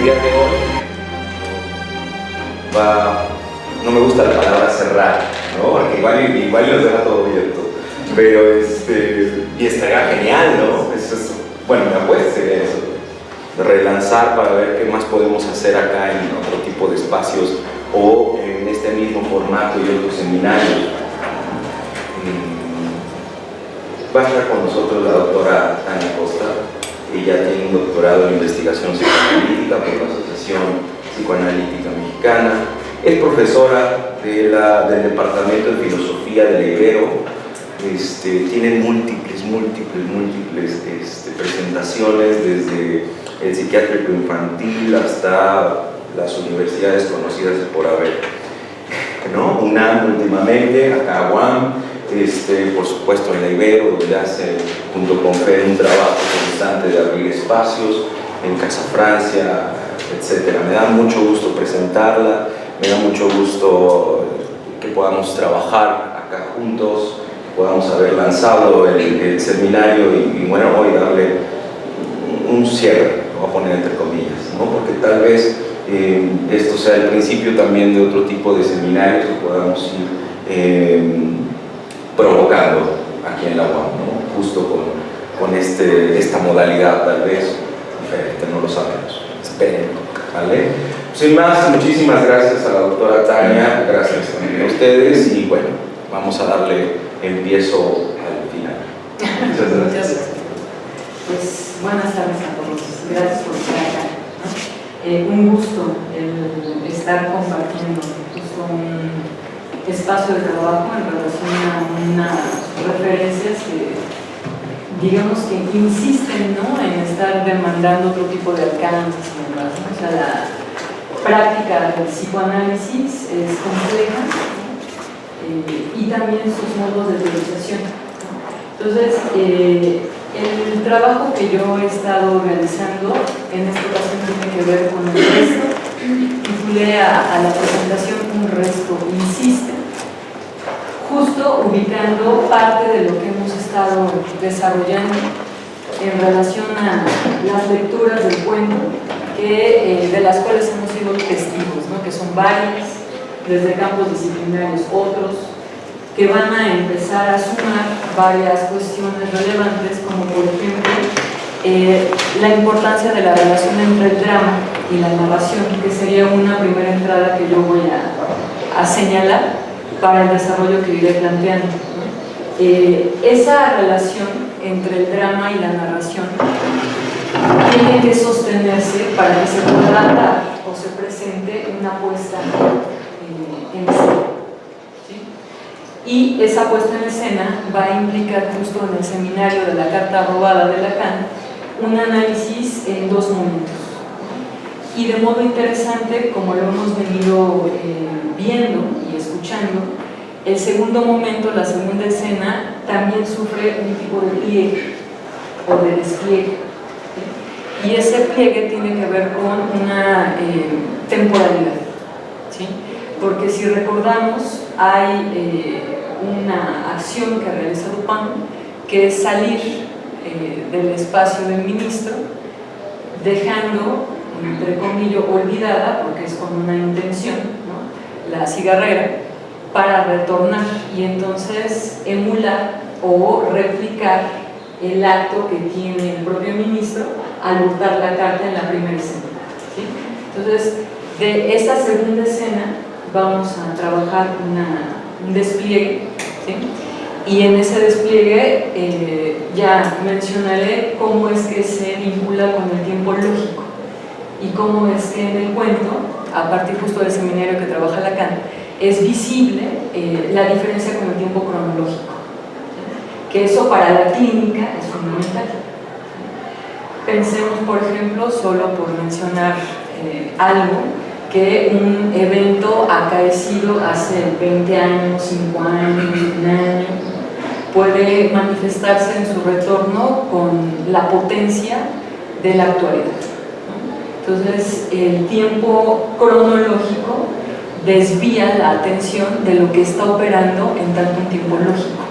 el día de hoy no me gusta la palabra cerrar, ¿no? Porque igual nos deja todo abierto, pero y estaría genial, ¿no? Bueno, mi apuesta sería eso, relanzar para ver qué más podemos hacer acá en otro tipo de espacios o en este mismo formato y otros seminarios. Va a estar con nosotros la doctora Tania Costa. Ella tiene un doctorado en investigación psicoanalítica por la Asociación Psicoanalítica Mexicana. Es profesora del Departamento de Filosofía de la Ibero. Tiene múltiples presentaciones, desde el psiquiátrico infantil hasta las universidades conocidas de por haber, ¿no? UNAM últimamente, acá UAM, por supuesto en la Ibero, donde hace junto con Fer un trabajo constante de abrir espacios, en Casa Francia, etc. Me da mucho gusto presentarla, me da mucho gusto que podamos trabajar acá juntos, podamos haber lanzado el seminario y bueno, hoy darle un cierre, lo voy a poner entre comillas, ¿no? Porque tal vez esto sea el principio también de otro tipo de seminarios que podamos ir provocando aquí en la UAM, ¿no? Justo con esta modalidad tal vez diferente, no lo sabemos, esperen, ¿vale? Sin más, muchísimas gracias a la doctora Tania, gracias también a ustedes y bueno, vamos a darle empiezo al final. Muchas gracias. Pues buenas tardes a todos, gracias por estar acá, ¿no? Un gusto el estar compartiendo justo un espacio de trabajo en relación a unas referencias que digamos que insisten, ¿no?, en estar demandando otro tipo de alcances y demás, ¿no? O sea, la práctica del psicoanálisis es compleja, y también sus modos de realización, ¿no? Entonces, el trabajo que yo he estado realizando en esta ocasión tiene que ver con el resto. Titulé a la presentación Un resto insiste, justo ubicando parte de lo que hemos estado desarrollando en relación a las lecturas del cuento, de las cuales hemos sido testigos, ¿no? Que son varias, desde campos disciplinarios otros, que van a empezar a sumar varias cuestiones relevantes, como por ejemplo la importancia de la relación entre el drama y la narración, que sería una primera entrada que yo voy a señalar para el desarrollo que iré planteando, ¿no? Esa relación entre el drama y la narración tiene que sostenerse para que se pueda dar o se presente una puesta en escena, ¿sí? Y esa puesta en escena va a implicar justo en el seminario de la Carta Robada de Lacan un análisis en dos momentos. Y de modo interesante, como lo hemos venido viendo y escuchando, el segundo momento, la segunda escena, también sufre un tipo de pliegue o de despliegue, ¿sí? Y ese pliegue tiene que ver con una temporalidad, ¿sí? Porque si recordamos, hay una acción que realiza Dupin, que es salir del espacio del ministro, dejando, entre comillas, olvidada, porque es con una intención, ¿no?, la cigarrera, para retornar y entonces emular o replicar el acto que tiene el propio ministro al hurtar la carta en la primera escena, ¿sí? Entonces, de esa segunda escena vamos a trabajar un despliegue, ¿sí? Y en ese despliegue ya mencionaré cómo es que se vincula con el tiempo lógico y cómo es que en el cuento, a partir justo del seminario que trabaja Lacan, es visible la diferencia con el tiempo cronológico, ¿sí? Que eso para la clínica es fundamental. Pensemos, por ejemplo, solo por mencionar algo, que un evento acaecido hace 20 años, 5 años, 1 año, puede manifestarse en su retorno con la potencia de la actualidad, ¿no? Entonces, el tiempo cronológico desvía la atención de lo que está operando en tanto un tiempo lógico,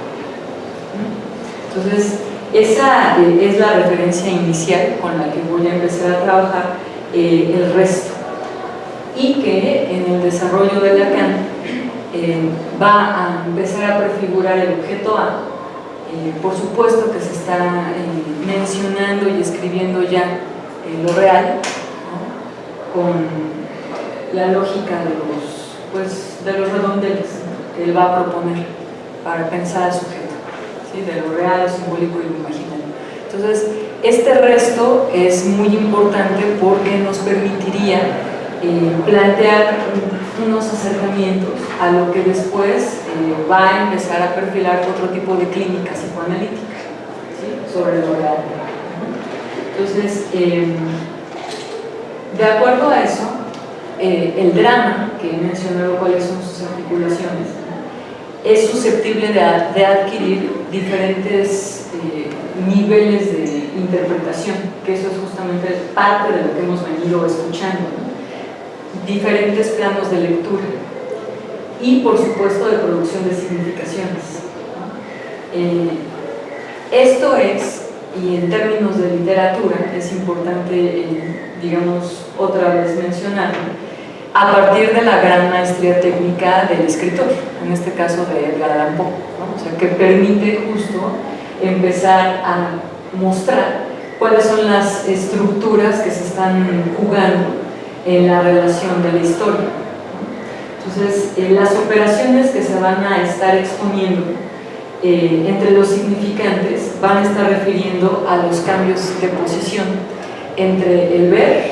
¿no? Entonces, esa es la referencia inicial con la que voy a empezar a trabajar el resto, y que en el desarrollo de Lacan va a empezar a prefigurar el objeto A. Por supuesto que se está mencionando y escribiendo ya lo real, ¿no?, con la lógica de los redondeles que él va a proponer para pensar al sujeto, ¿sí?, de lo real, lo simbólico y lo imaginario. Entonces, este resto es muy importante porque nos permitiría plantear unos acercamientos a lo que después va a empezar a perfilar otro tipo de clínica psicoanalítica, ¿sí?, sobre lo real. Entonces, de acuerdo a eso, el drama, que he mencionado cuáles son sus articulaciones, es susceptible de adquirir diferentes niveles de interpretación, que eso es justamente parte de lo que hemos venido escuchando, ¿no?, diferentes planos de lectura y, por supuesto, de producción de significaciones, ¿no? Esto es, y en términos de literatura, es importante, digamos, otra vez mencionarlo, a partir de la gran maestría técnica del escritor, en este caso de Edgar Allan Poe, ¿no? O sea, que permite justo empezar a mostrar cuáles son las estructuras que se están jugando en la relación de la historia. Entonces, las operaciones que se van a estar exponiendo entre los significantes van a estar refiriendo a los cambios de posición entre el ver,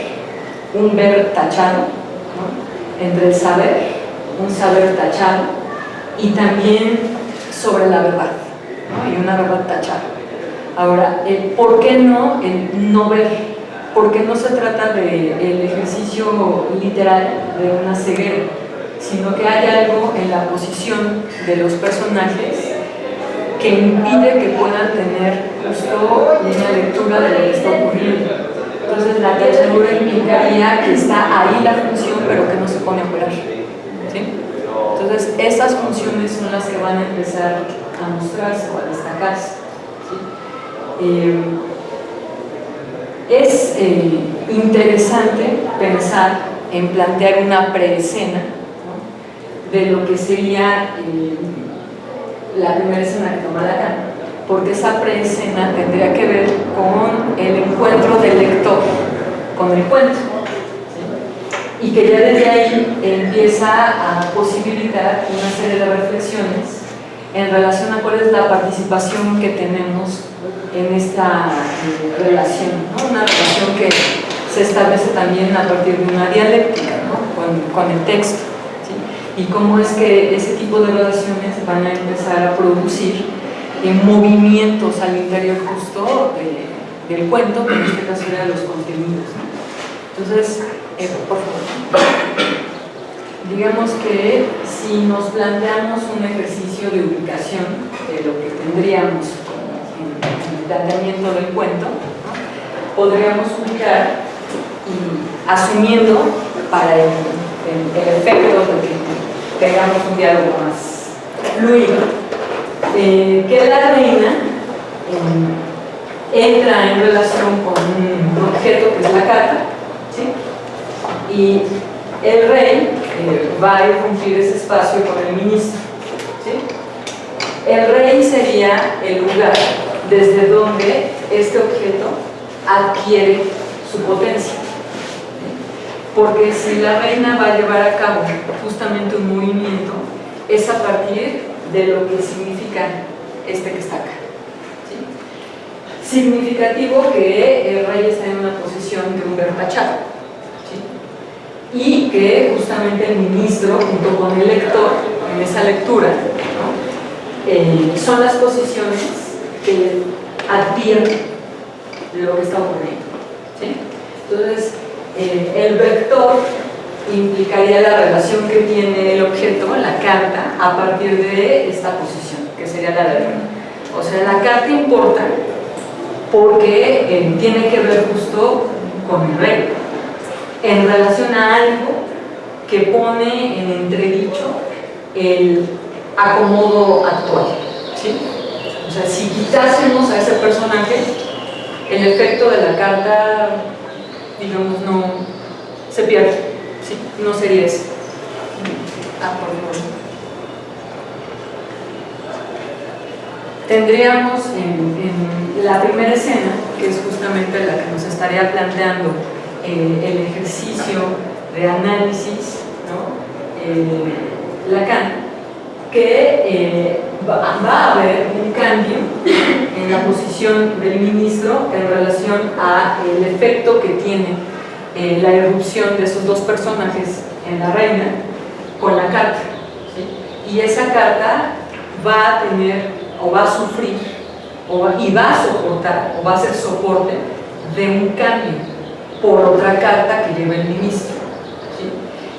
un ver tachado, ¿no?, entre el saber, un saber tachado, y también sobre la verdad, ¿no?, y una verdad tachada. Ahora, ¿por qué no el no ver? Porque no se trata del ejercicio literal de una ceguera, sino que hay algo en la posición de los personajes que impide que puedan tener justo una lectura de lo que está ocurriendo. Entonces la tachadura implicaría que está ahí la función, pero que no se pone a operar, ¿sí? Entonces esas funciones son las que van a empezar a mostrarse o a destacarse, ¿sí? Es interesante pensar en plantear una preescena, ¿no?, de lo que sería la primera escena que toma Lacan, porque esa preescena tendría que ver con el encuentro del lector con el cuento, ¿sí?, y que ya desde ahí empieza a posibilitar una serie de reflexiones en relación a cuál es la participación que tenemos en esta relación, ¿no?, una relación que se establece también a partir de una dialéctica, ¿no?, con el texto, ¿sí?, y cómo es que ese tipo de relaciones van a empezar a producir movimientos al interior justo del cuento, que en este caso era de los contenidos, ¿no? Entonces, por favor, digamos que si nos planteamos un ejercicio de ubicación de lo que tendríamos en el planteamiento del cuento, ¿no?, podríamos ubicar, y asumiendo para el efecto de que tengamos un diálogo más fluido, que la reina entra en relación con un objeto que es la carta, ¿sí?, y el rey va a irrumpir ese espacio con el ministro, ¿sí? El rey sería el lugar desde donde este objeto adquiere su potencia, ¿sí?, porque si la reina va a llevar a cabo justamente un movimiento, es a partir de lo que significa este que está acá, ¿sí? Significativo que el rey está en una posición de un ver tachado, ¿sí?, y que justamente el ministro junto con el lector en esa lectura, ¿no?, son las posiciones que advierten lo que está ocurriendo, ¿sí? Entonces el vector implicaría la relación que tiene el objeto, la carta, a partir de esta posición, que sería la de reina. O sea, la carta importa porque tiene que ver justo con el rey, en relación a algo que pone en entredicho el acomodo actual, ¿sí? O sea, si quitásemos a ese personaje, el efecto de la carta digamos, no se pierde, ¿sí? No sería eso. Por favor. Tendríamos en la primera escena, que es justamente la que nos estaría planteando el ejercicio de análisis, ¿no? Lacan, que va a haber un cambio en la posición del ministro en relación al efecto que tiene la irrupción de esos dos personajes en la reina con la carta, ¿sí? Y esa carta va a tener o va a sufrir y va a soportar o va a ser soporte de un cambio por otra carta que lleva el ministro, ¿sí?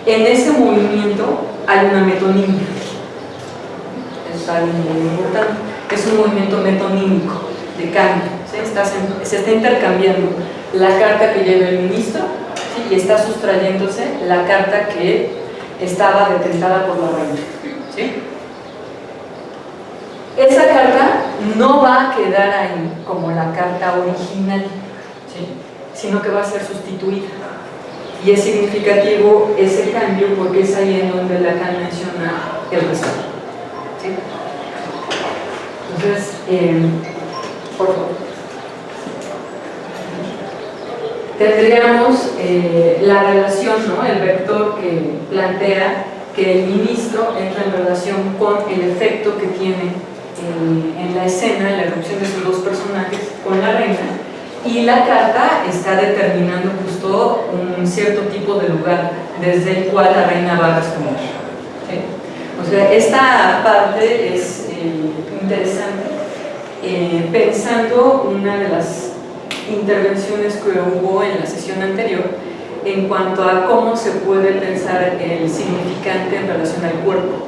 En ese movimiento hay una metonimia. Es algo muy importante. Es un movimiento metonímico de cambio, ¿sí? Se está intercambiando la carta que lleva el ministro, ¿sí? Y está sustrayéndose la carta que estaba detentada por la reina, ¿sí? Esa carta no va a quedar ahí como la carta original, ¿sí? Sino que va a ser sustituida. Y es significativo ese cambio porque es ahí en donde Lacan menciona el respeto, ¿sí? Entonces, por favor. Tendríamos la relación, ¿no? El vector que plantea que el ministro entra en relación con el efecto que tiene en la escena, en la erupción de esos dos personajes con la reina, y la carta está determinando justo un cierto tipo de lugar desde el cual la reina va a responder, ¿sí? O sea, esta parte es interesante, pensando una de las intervenciones que hubo en la sesión anterior en cuanto a cómo se puede pensar el significante en relación al cuerpo.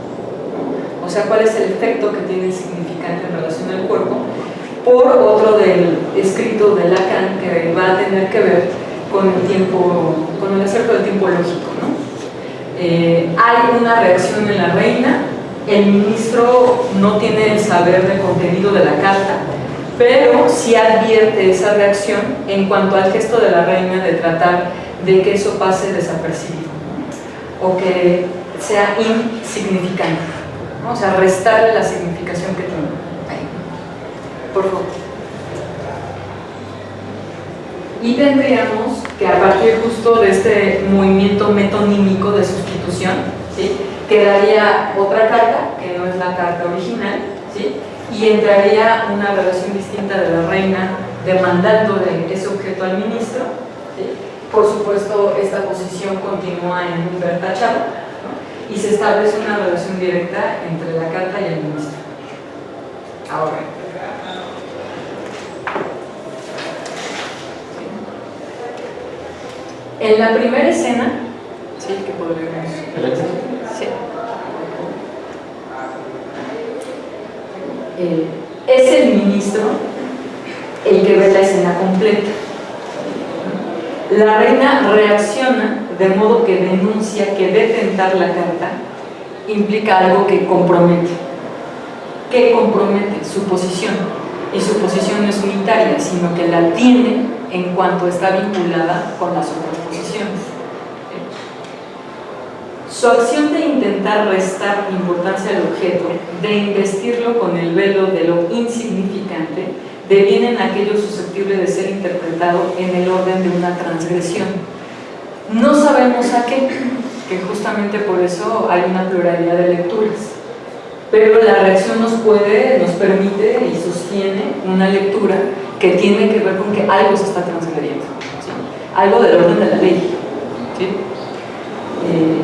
O sea, cuál es el efecto que tiene el significante en relación al cuerpo, por otro del escrito de Lacan que va a tener que ver con el tiempo, con el acerco del tiempo lógico, ¿no? Hay una reacción en la reina, el ministro no tiene el saber del contenido de la carta, pero sí advierte esa reacción en cuanto al gesto de la reina de tratar de que eso pase desapercibido, ¿no? O que sea insignificante, ¿no? O sea, restarle la significación que tiene. Ahí. Por favor. Y tendríamos que a partir justo de este movimiento metonímico de sustitución, ¿sí? Quedaría otra carta, que no es la carta original, ¿sí? Y entraría una relación distinta de la reina demandando de ese objeto al ministro, ¿sí? Por supuesto, esta posición continúa en un ver tachado, ¿no? Y se establece una relación directa entre la carta y el ministro. Ahora, en la primera escena, sí, que podríamos. Sí. Es el ministro el que ve la escena completa. La reina reacciona de modo que denuncia que detentar la carta implica algo que compromete. ¿Qué compromete? Su posición. Y su posición no es unitaria, sino que la tiene en cuanto está vinculada con las otras posiciones. Su acción de intentar restar importancia al objeto, de investirlo con el velo de lo insignificante, deviene en aquello susceptible de ser interpretado en el orden de una transgresión. No sabemos a qué, que justamente por eso hay una pluralidad de lecturas. Pero la reacción nos permite y sostiene una lectura que tiene que ver con que algo se está transgrediendo, ¿sí? Algo del orden de la ley, ¿sí?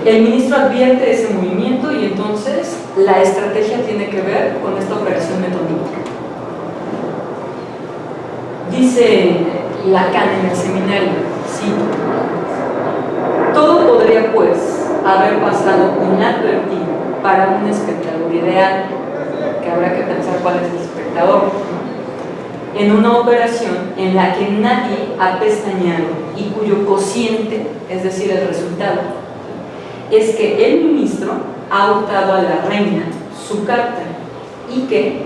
El ministro advierte ese movimiento y entonces la estrategia tiene que ver con esta operación metódica. Dice Lacan en el seminario, sí, todo podría pues haber pasado inadvertido para un espectador ideal, que habrá que pensar cuál es el espectador, ¿no? En una operación en la que nadie ha pestañeado y cuyo cociente, es decir, el resultado, es que el ministro ha hurtado a la reina su carta y que,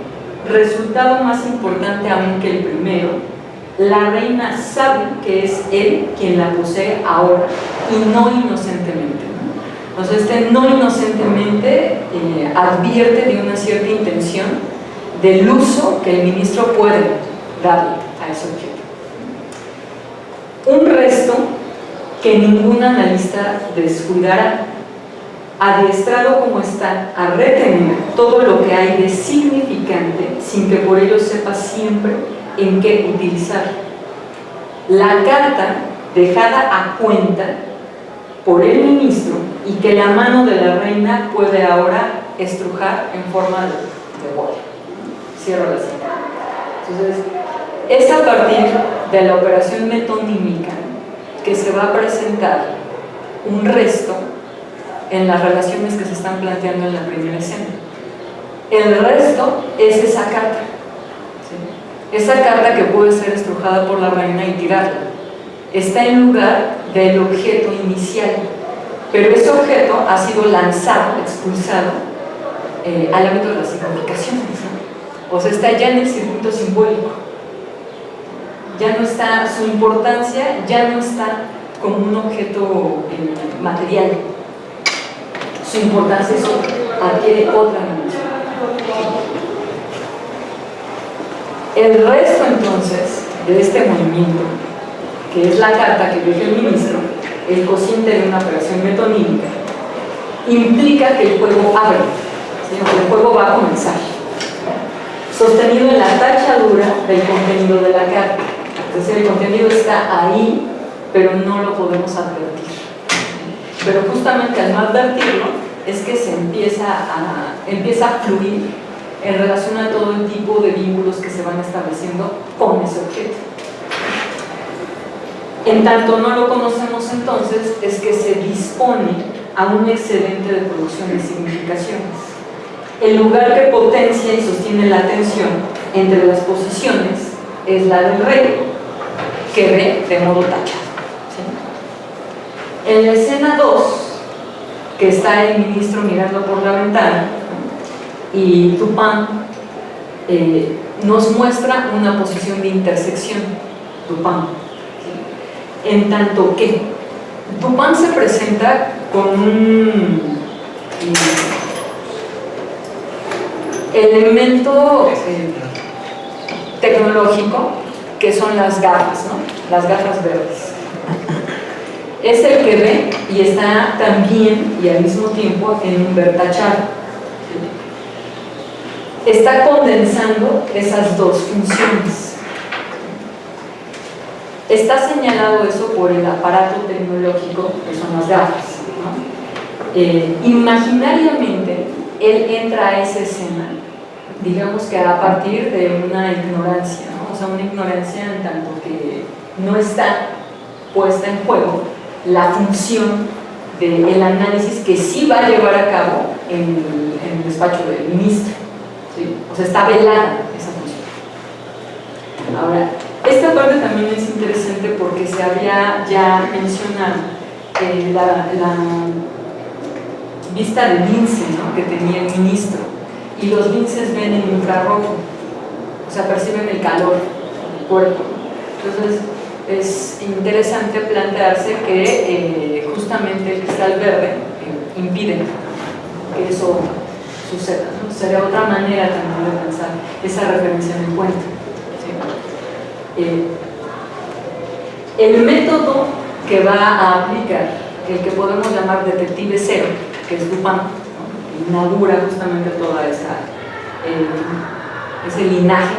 resultado más importante aún que el primero, la reina sabe que es él quien la posee ahora y no inocentemente, ¿no? Entonces, no inocentemente advierte de una cierta intención del uso que el ministro puede darle a ese objeto. Un resto que ningún analista descuidará, adiestrado como está a retener todo lo que hay de significante sin que por ello sepa siempre en qué utilizar. La carta dejada a cuenta por el ministro y que la mano de la reina puede ahora estrujar en forma de bola. Cierro la cita. Entonces, es a partir de la operación metonímica que se va a presentar un resto en las relaciones que se están planteando en la primera escena. El resto es esa carta, ¿sí? Esa carta que puede ser estrujada por la reina y tirarla. Está en lugar del objeto inicial, pero ese objeto ha sido lanzado, expulsado al ámbito de las significaciones, ¿no? O sea, está ya en el circuito simbólico. Ya no está, su importancia ya no está como un objeto material. Su importancia es otra, adquiere otra dimensión. El resto entonces de este movimiento, que es la carta que rige el ministro, el cociente de una operación metonímica, implica que el juego abre, ¿sí? El juego va a comenzar, sostenido en la tachadura del contenido de la carta. Es decir, el contenido está ahí, pero no lo podemos advertir. Pero justamente al no advertirlo es que se empieza a fluir en relación a todo el tipo de vínculos que se van estableciendo con ese objeto. En tanto no lo conocemos, entonces es que se dispone a un excedente de producción de significaciones. El lugar que potencia y sostiene la tensión entre las posiciones es la del rey, que ve de modo tachado, ¿sí? En la escena 2, que está el ministro mirando por la ventana, ¿no? Y Dupin nos muestra una posición de intersección, Dupin, ¿sí? En tanto que Dupin se presenta con un elemento tecnológico que son las gafas, ¿no? Las gafas verdes. Es el que ve y está también y al mismo tiempo en un ver tachado. Está condensando esas dos funciones. Está señalado eso por el aparato tecnológico que son las gafas, ¿no? Imaginariamente él entra a esa escena, digamos que a partir de una ignorancia, ¿no? O sea, una ignorancia en tanto que no está puesta en juego la función del análisis que sí va a llevar a cabo en el despacho del ministro, ¿sí? O sea, está velada esa función. Ahora, esta parte también es interesante porque se había ya mencionado la vista de lince, ¿no? Que tenía el ministro, y los linces ven en infrarrojo, o sea, perciben el calor del cuerpo. Entonces es interesante plantearse que justamente el cristal verde impide que eso suceda, ¿no? Sería otra manera también de pensar esa referencia en el cuento, ¿sí? El método que va a aplicar, el que podemos llamar detective cero, que es Dupin, ¿no? Inaugura justamente toda ese linaje,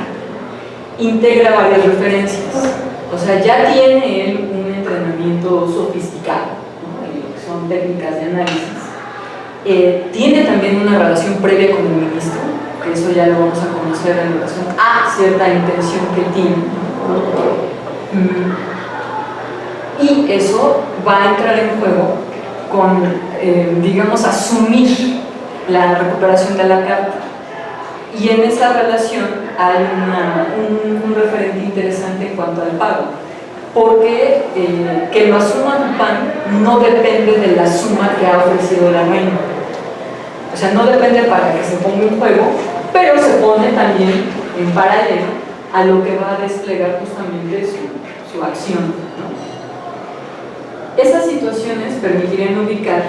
integra varias referencias. O sea, ya tiene él un entrenamiento sofisticado, ¿no? Son técnicas de análisis. Tiene también una relación previa con el ministro, que eso ya lo vamos a conocer en relación a cierta intención que tiene, y eso va a entrar en juego con, digamos, asumir la recuperación de la carta. Y en esa relación hay un referente interesante en cuanto al pago, porque que lo asuma Dupin no depende de la suma que ha ofrecido la reina. O sea, no depende para que se ponga en juego, pero se pone también en paralelo a lo que va a desplegar justamente su acción, ¿no? Estas situaciones permitirían ubicar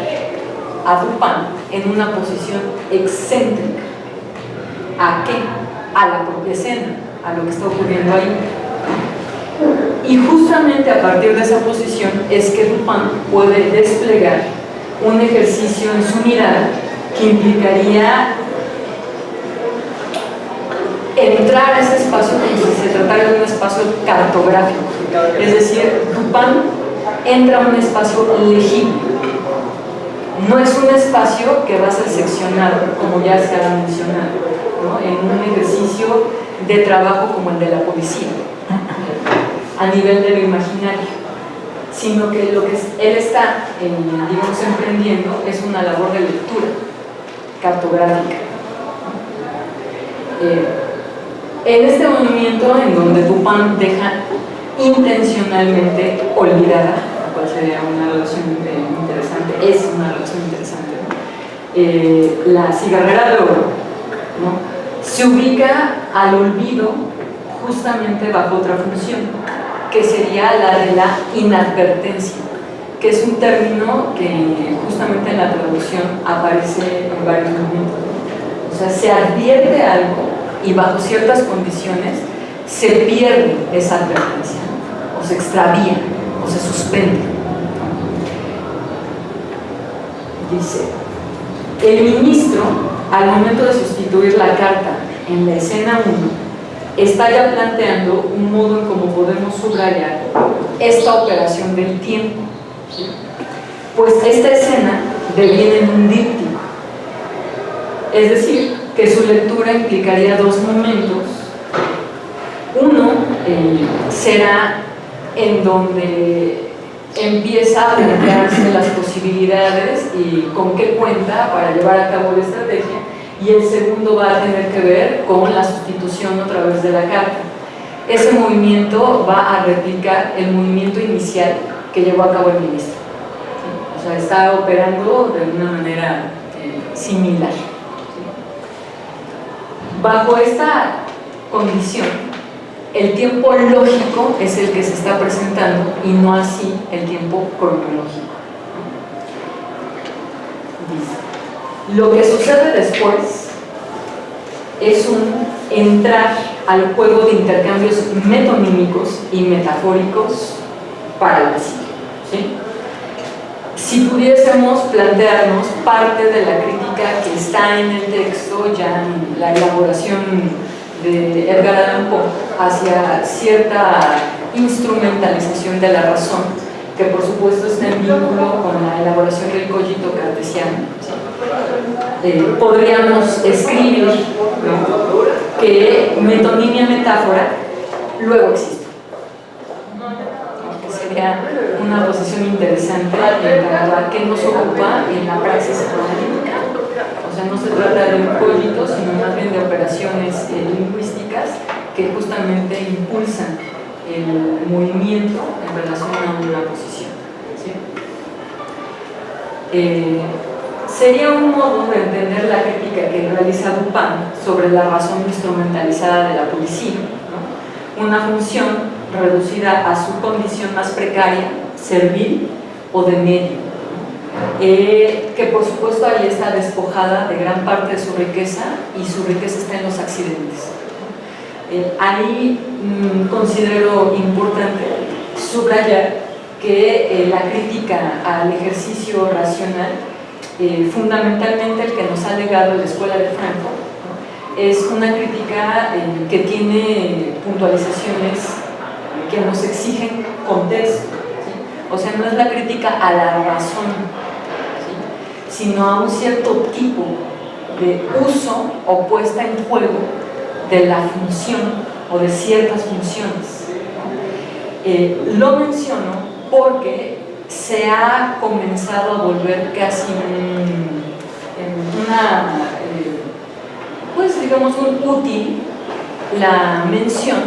a Dupin en una posición excéntrica. ¿A qué? A la propia escena, a lo que está ocurriendo ahí. Y justamente a partir de esa posición es que Dupin puede desplegar un ejercicio en su mirada que implicaría entrar a ese espacio como si se tratara de un espacio cartográfico. Es decir, Dupin entra a un espacio legible. No es un espacio que va a ser seccionado, como ya se ha mencionado, ¿no? En un ejercicio de trabajo como el de la policía, a nivel de lo imaginario, sino que lo que él está, digamos, emprendiendo es una labor de lectura cartográfica. En este movimiento en donde Dupin deja intencionalmente olvidada, lo cual sería una relación interesante, es una relación interesante, ¿no? La cigarrera de oro, ¿no? Se ubica al olvido justamente bajo otra función, que sería la de la inadvertencia, que es un término que justamente en la traducción aparece en varios momentos. O sea, se advierte algo y bajo ciertas condiciones se pierde esa advertencia, ¿no? O se extravía, o se suspende. Dice, el ministro, al momento de sustituir la carta en la escena 1, está ya planteando un modo en cómo podemos subrayar esta operación del tiempo, ¿sí? Pues esta escena deviene en un díptico, es decir, que su lectura implicaría dos momentos. Uno será en donde empieza a plantearse las posibilidades y con qué cuenta para llevar a cabo la estrategia, y el segundo va a tener que ver con la sustitución a través de la carta. Ese movimiento va a replicar el movimiento inicial que llevó a cabo el ministro, ¿sí? O sea, está operando de una manera similar, ¿sí? Bajo esta condición, el tiempo lógico es el que se está presentando y no así el tiempo cronológico. Dice, lo que sucede después es un entrar al juego de intercambios metonímicos y metafóricos para la psique, ¿sí? Si pudiésemos plantearnos parte de la crítica que está en el texto, ya en la elaboración de Edgar Allan Poe hacia cierta instrumentalización de la razón, que por supuesto está en vínculo con la elaboración del cogito cartesiano, ¿sí? Podríamos escribir, ¿no?, que metonimia metáfora luego existe. Sería una posición interesante en la que nos ocupa en la praxis analítica. O sea, no se trata de un cogito, sino más bien de operaciones lingüísticas que justamente impulsan el movimiento en relación a una posición, ¿sí? Sería un modo de entender la crítica que realiza Dupin sobre la razón instrumentalizada de la policía, ¿no? Una función reducida a su condición más precaria, servil o de medio, que por supuesto ahí está despojada de gran parte de su riqueza, y su riqueza está en los accidentes. Ahí considero importante subrayar que la crítica al ejercicio racional, fundamentalmente el que nos ha legado la Escuela de Frankfurt, ¿no?, es una crítica que tiene puntualizaciones que nos exigen contexto, ¿sí? O sea, no es la crítica a la razón, ¿sí?, sino a un cierto tipo de uso o puesta en juego de la función o de ciertas funciones. Lo menciono porque se ha comenzado a volver casi pues digamos un útil la mención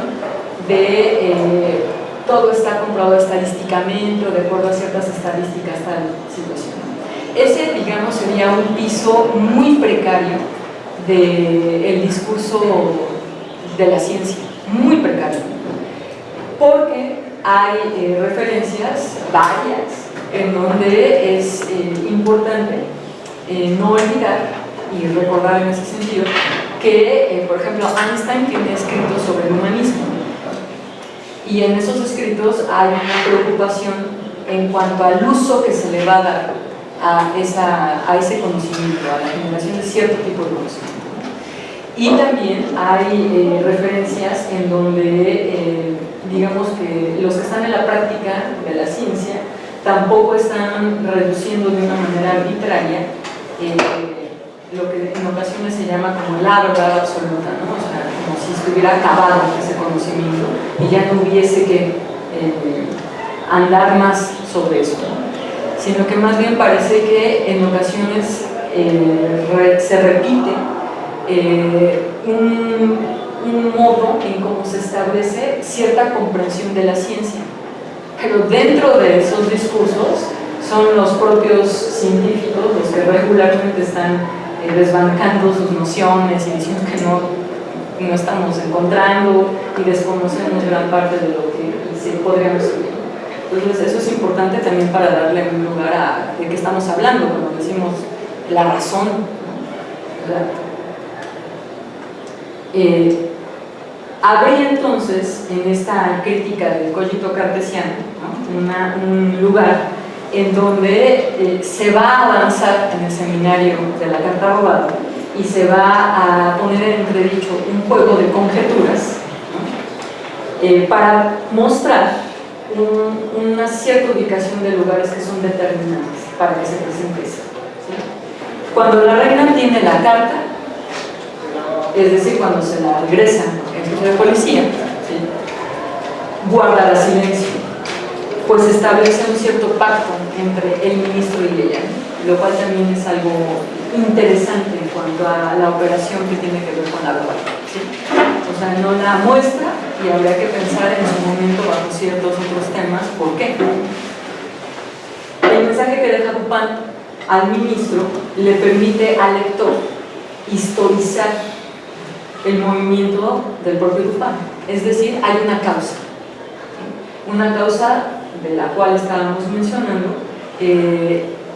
de todo está comprobado estadísticamente o de acuerdo a ciertas estadísticas tal situación. Ese, digamos, sería un piso muy precario del discurso de la ciencia, muy precario, porque hay referencias varias en donde es importante no olvidar y recordar en ese sentido que, por ejemplo, Einstein tiene escritos sobre el humanismo, y en esos escritos hay una preocupación en cuanto al uso que se le va a dar a ese conocimiento, a la generación de cierto tipo de conocimiento. Y también hay referencias en donde, digamos que los que están en la práctica de la ciencia tampoco están reduciendo de una manera arbitraria lo que en ocasiones se llama como la verdad absoluta, ¿no? O sea, como si estuviera acabado ese conocimiento y ya no hubiese que andar más sobre eso, ¿no? Sino que más bien parece que en ocasiones se repite un modo en cómo se establece cierta comprensión de la ciencia, pero dentro de esos discursos son los propios científicos los que regularmente están desbancando sus nociones y diciendo que no estamos encontrando y desconocemos gran parte de lo que se podríamos estudiar. Entonces eso es importante también para darle un lugar a de qué estamos hablando cuando decimos la razón, ¿verdad? Habría entonces en esta crítica del cogito cartesiano, ¿no? un lugar en donde se va a avanzar en el seminario de la carta robada y se va a poner en entredicho un juego de conjeturas, ¿no? Para mostrar una cierta ubicación de lugares que son determinantes para que se presente eso, ¿sí? Cuando la reina tiene la carta, es decir, cuando se la regresa el jefe de policía, ¿sí?, guarda silencio, pues establece un cierto pacto entre el ministro y ella, lo cual también es algo interesante en cuanto a la operación que tiene que ver con la verdad, ¿sí? O sea, no la muestra y habría que pensar en su momento bajo ciertos otros temas, ¿por qué? El mensaje que deja Dupin al ministro le permite al lector historizar el movimiento del propio Dupin, es decir, hay una causa de la cual estábamos mencionando,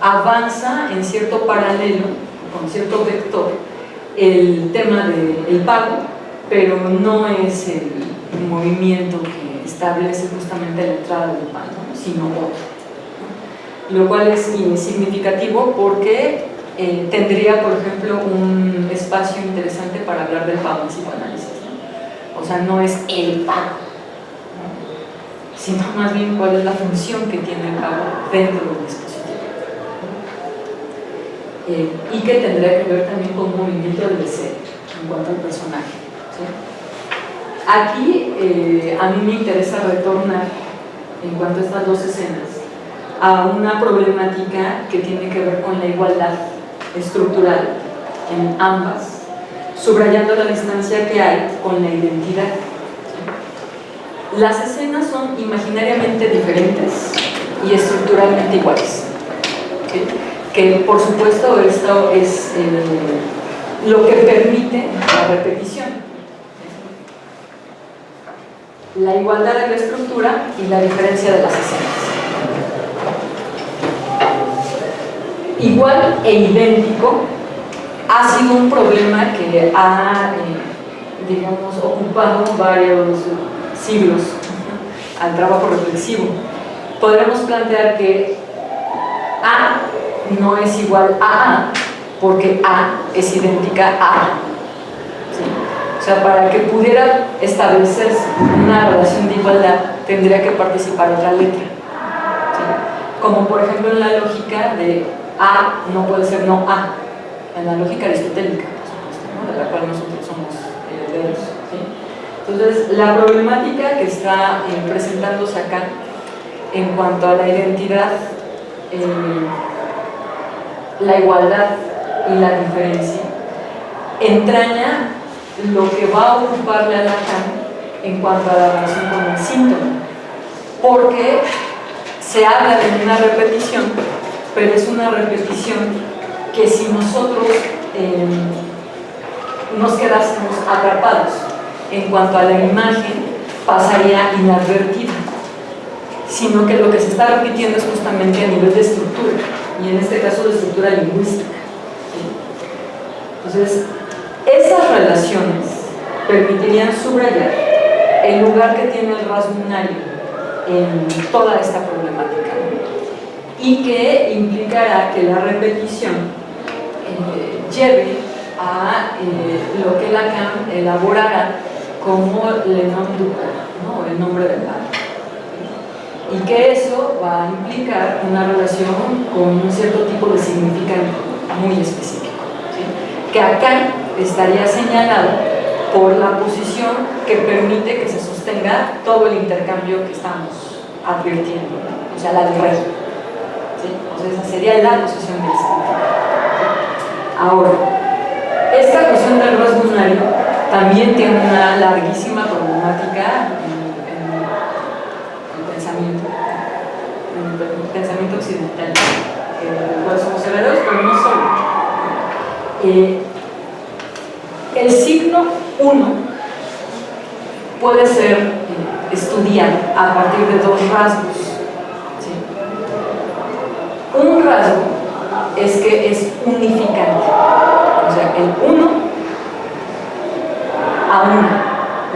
avanza en cierto paralelo, con cierto vector, el tema del pago, pero no es el movimiento que establece justamente la entrada del pago, sino otro, ¿no? Lo cual es significativo porque tendría, por ejemplo, un espacio interesante para hablar del pago en psicoanálisis, ¿no? O sea, no es el pago, sino más bien cuál es la función que tiene el pago dentro del dispositivo, y que tendría que ver también con un movimiento del deseo en cuanto al personaje, ¿sí? Aquí a mí me interesa retornar en cuanto a estas dos escenas a una problemática que tiene que ver con la igualdad estructural en ambas, subrayando la distancia que hay con la identidad. Las escenas son imaginariamente diferentes y estructuralmente iguales, ¿sí? Que por supuesto esto es lo que permite la repetición, la igualdad de la estructura y la diferencia de las escenas. Igual e idéntico ha sido un problema que ha, digamos, ocupado varios siglos al trabajo reflexivo. Podremos plantear que A no es igual a A porque A es idéntica a A, ¿sí? O sea, para que pudiera establecerse una relación de igualdad tendría que participar otra letra, ¿sí? Como por ejemplo en la lógica de A no puede ser no A, en la lógica aristotélica, por supuesto, ¿no?, de la cual nosotros somos herederos, ¿sí? Entonces, la problemática que está presentándose acá en cuanto a la identidad, la igualdad y la diferencia, entraña lo que va a ocuparle a Lacan en cuanto a la relación con el síntoma, porque se habla de una repetición, pero es una repetición que si nosotros nos quedásemos atrapados en cuanto a la imagen pasaría inadvertida, sino que lo que se está repitiendo es justamente a nivel de estructura, y en este caso de estructura lingüística. Entonces, esas relaciones permitirían subrayar el lugar que tiene el rasgo unario en toda esta problemática, ¿no? Y que implicará que la repetición lleve a lo que Lacan elaborara como le nom du père, ¿no? El nombre del padre, y que eso va a implicar una relación con un cierto tipo de significado muy específico, ¿sí? Que acá estaría señalado por la posición que permite que se sostenga todo el intercambio que estamos advirtiendo, ¿no? O sea, la del rey, ¿sí? O sea, esa sería la posición del significado. Ahora, esta cuestión del rasgo unario también tiene una larguísima problemática en el pensamiento occidental, los conservadores, pero no solo. El signo 1 puede ser estudiado a partir de dos rasgos, ¿sí? Un rasgo es que es unificante, o sea, el 1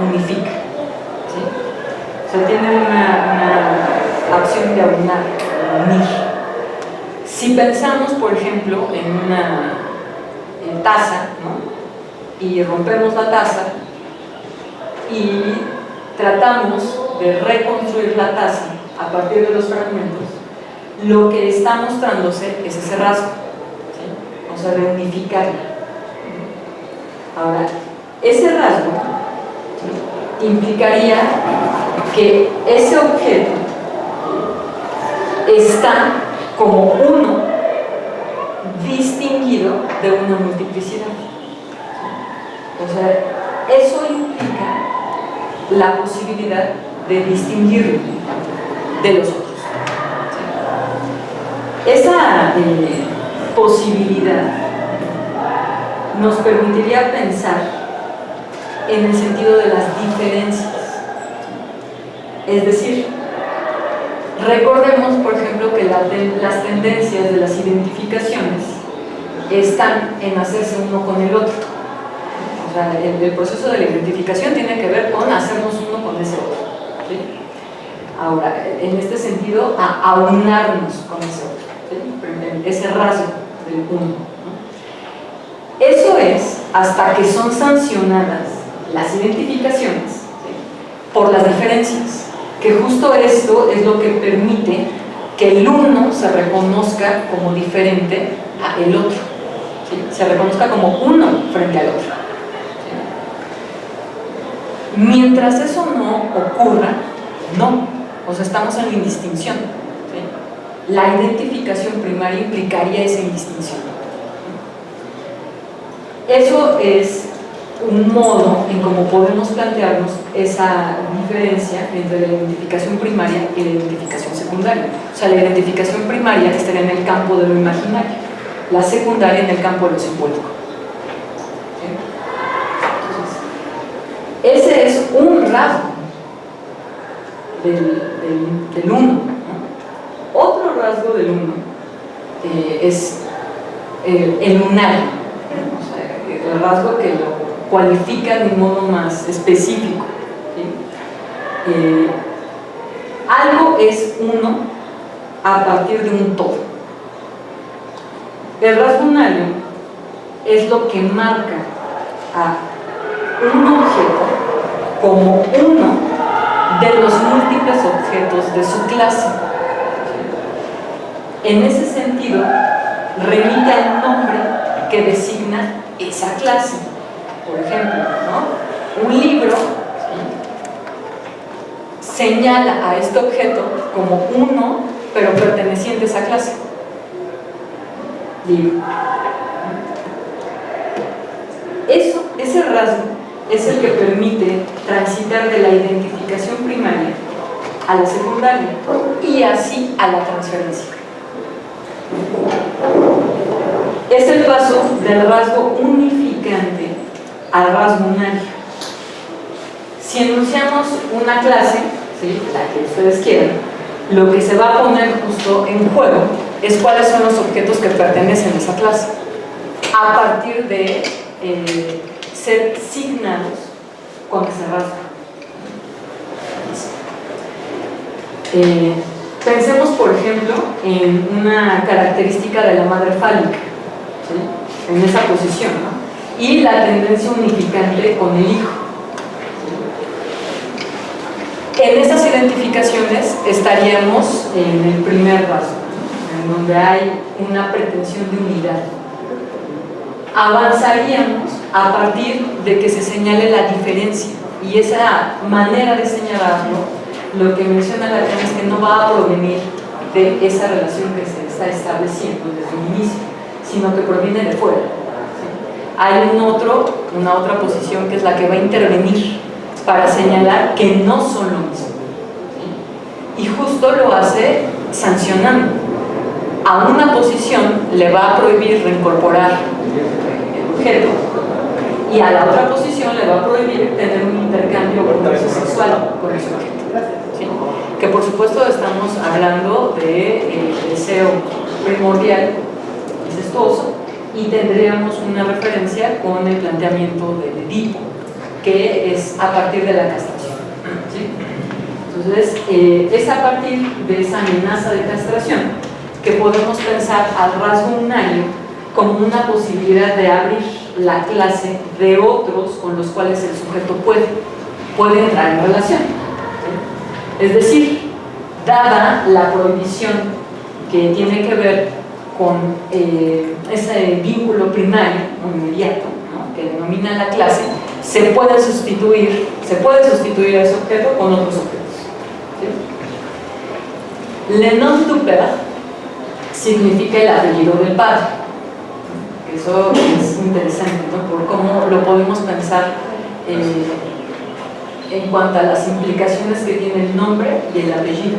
unifica, ¿sí? O sea, tiene una acción de aunar, unir. Si pensamos, por ejemplo, en una taza, ¿no? Y rompemos la taza y tratamos de reconstruir la taza a partir de los fragmentos, lo que está mostrándose es ese rasgo, ¿sí? O sea, de unificarla. Ahora, ese rasgo, ¿sí?, implicaría que ese objeto está como uno distinguido de una multiplicidad. O sea, eso implica la posibilidad de distinguirlo de los otros. Esa posibilidad nos permitiría pensar en el sentido de las diferencias. Es decir, recordemos, por ejemplo, que las tendencias de las identificaciones están en hacerse uno con el otro. O sea, el proceso de la identificación tiene que ver con hacernos uno con ese otro, ¿sí? Ahora, en este sentido, a aunarnos con ese otro, ¿sí? Ese rasgo del uno, ¿no? Eso es hasta que son sancionadas las identificaciones, ¿sí?, por las diferencias, que justo esto es lo que permite que el uno se reconozca como diferente a el otro, ¿sí?, se reconozca como uno frente al otro. Mientras eso no ocurra, no, o sea, estamos en la indistinción, ¿sí? La identificación primaria implicaría esa indistinción. Eso es un modo en cómo podemos plantearnos esa diferencia entre la identificación primaria y la identificación secundaria. O sea, la identificación primaria estaría en el campo de lo imaginario, la secundaria en el campo de lo simbólico. Ese es un rasgo del uno, ¿no? Otro rasgo del uno es el unario, ¿no? O sea, el rasgo que lo cualifica de un modo más específico, ¿sí? Algo es uno a partir de un todo. El rasgo unario es lo que marca a un objeto como uno de los múltiples objetos de su clase. En ese sentido, remite al nombre que designa esa clase. Por ejemplo, ¿no?, un libro, ¿sí?, señala a este objeto como uno, pero perteneciente a esa clase. Libro. Ese rasgo es el que permite transitar de la identificación primaria a la secundaria y así a la transferencia. Es el paso del rasgo unificante al rasgo unario. Si enunciamos una clase, ¿sí?, la que ustedes quieran, lo que se va a poner justo en juego es cuáles son los objetos que pertenecen a esa clase, a partir de ser signados con ese rasgo. Pensemos, por ejemplo, en una característica de la madre fálica, ¿sí?, en esa posición, ¿no?, y la tendencia unificante con el hijo. En esas identificaciones estaríamos en el primer rasgo, ¿no?, en donde hay una pretensión de unidad. Avanzaríamos a partir de que se señale la diferencia, y esa manera de señalarlo, lo que menciona Lacan es que no va a provenir de esa relación que se está estableciendo desde el inicio, sino que proviene de fuera, ¿sí? Hay una otra posición que es la que va a intervenir para señalar que no son lo mismo, ¿sí? Y justo lo hace sancionando. A una posición le va a prohibir reincorporar el objeto, y a la otra posición le va a prohibir tener un intercambio sexual con ese objeto, ¿sí? Que por supuesto estamos hablando de deseo primordial, incestuoso, y tendríamos una referencia con el planteamiento del Edipo, que es a partir de la castración, ¿sí? Entonces, es a partir de esa amenaza de castración que podemos pensar al rasgo unario como una posibilidad de abrir la clase de otros con los cuales el sujeto puede entrar en relación, ¿sí? Es decir, dada la prohibición que tiene que ver con ese vínculo primario o inmediato, ¿no?, que denomina la clase, se puede sustituir a ese objeto con otros objetos, ¿sí? Le nom du père significa el apellido del padre. Eso es interesante, ¿no?, por cómo lo podemos pensar en cuanto a las implicaciones que tiene el nombre y el apellido,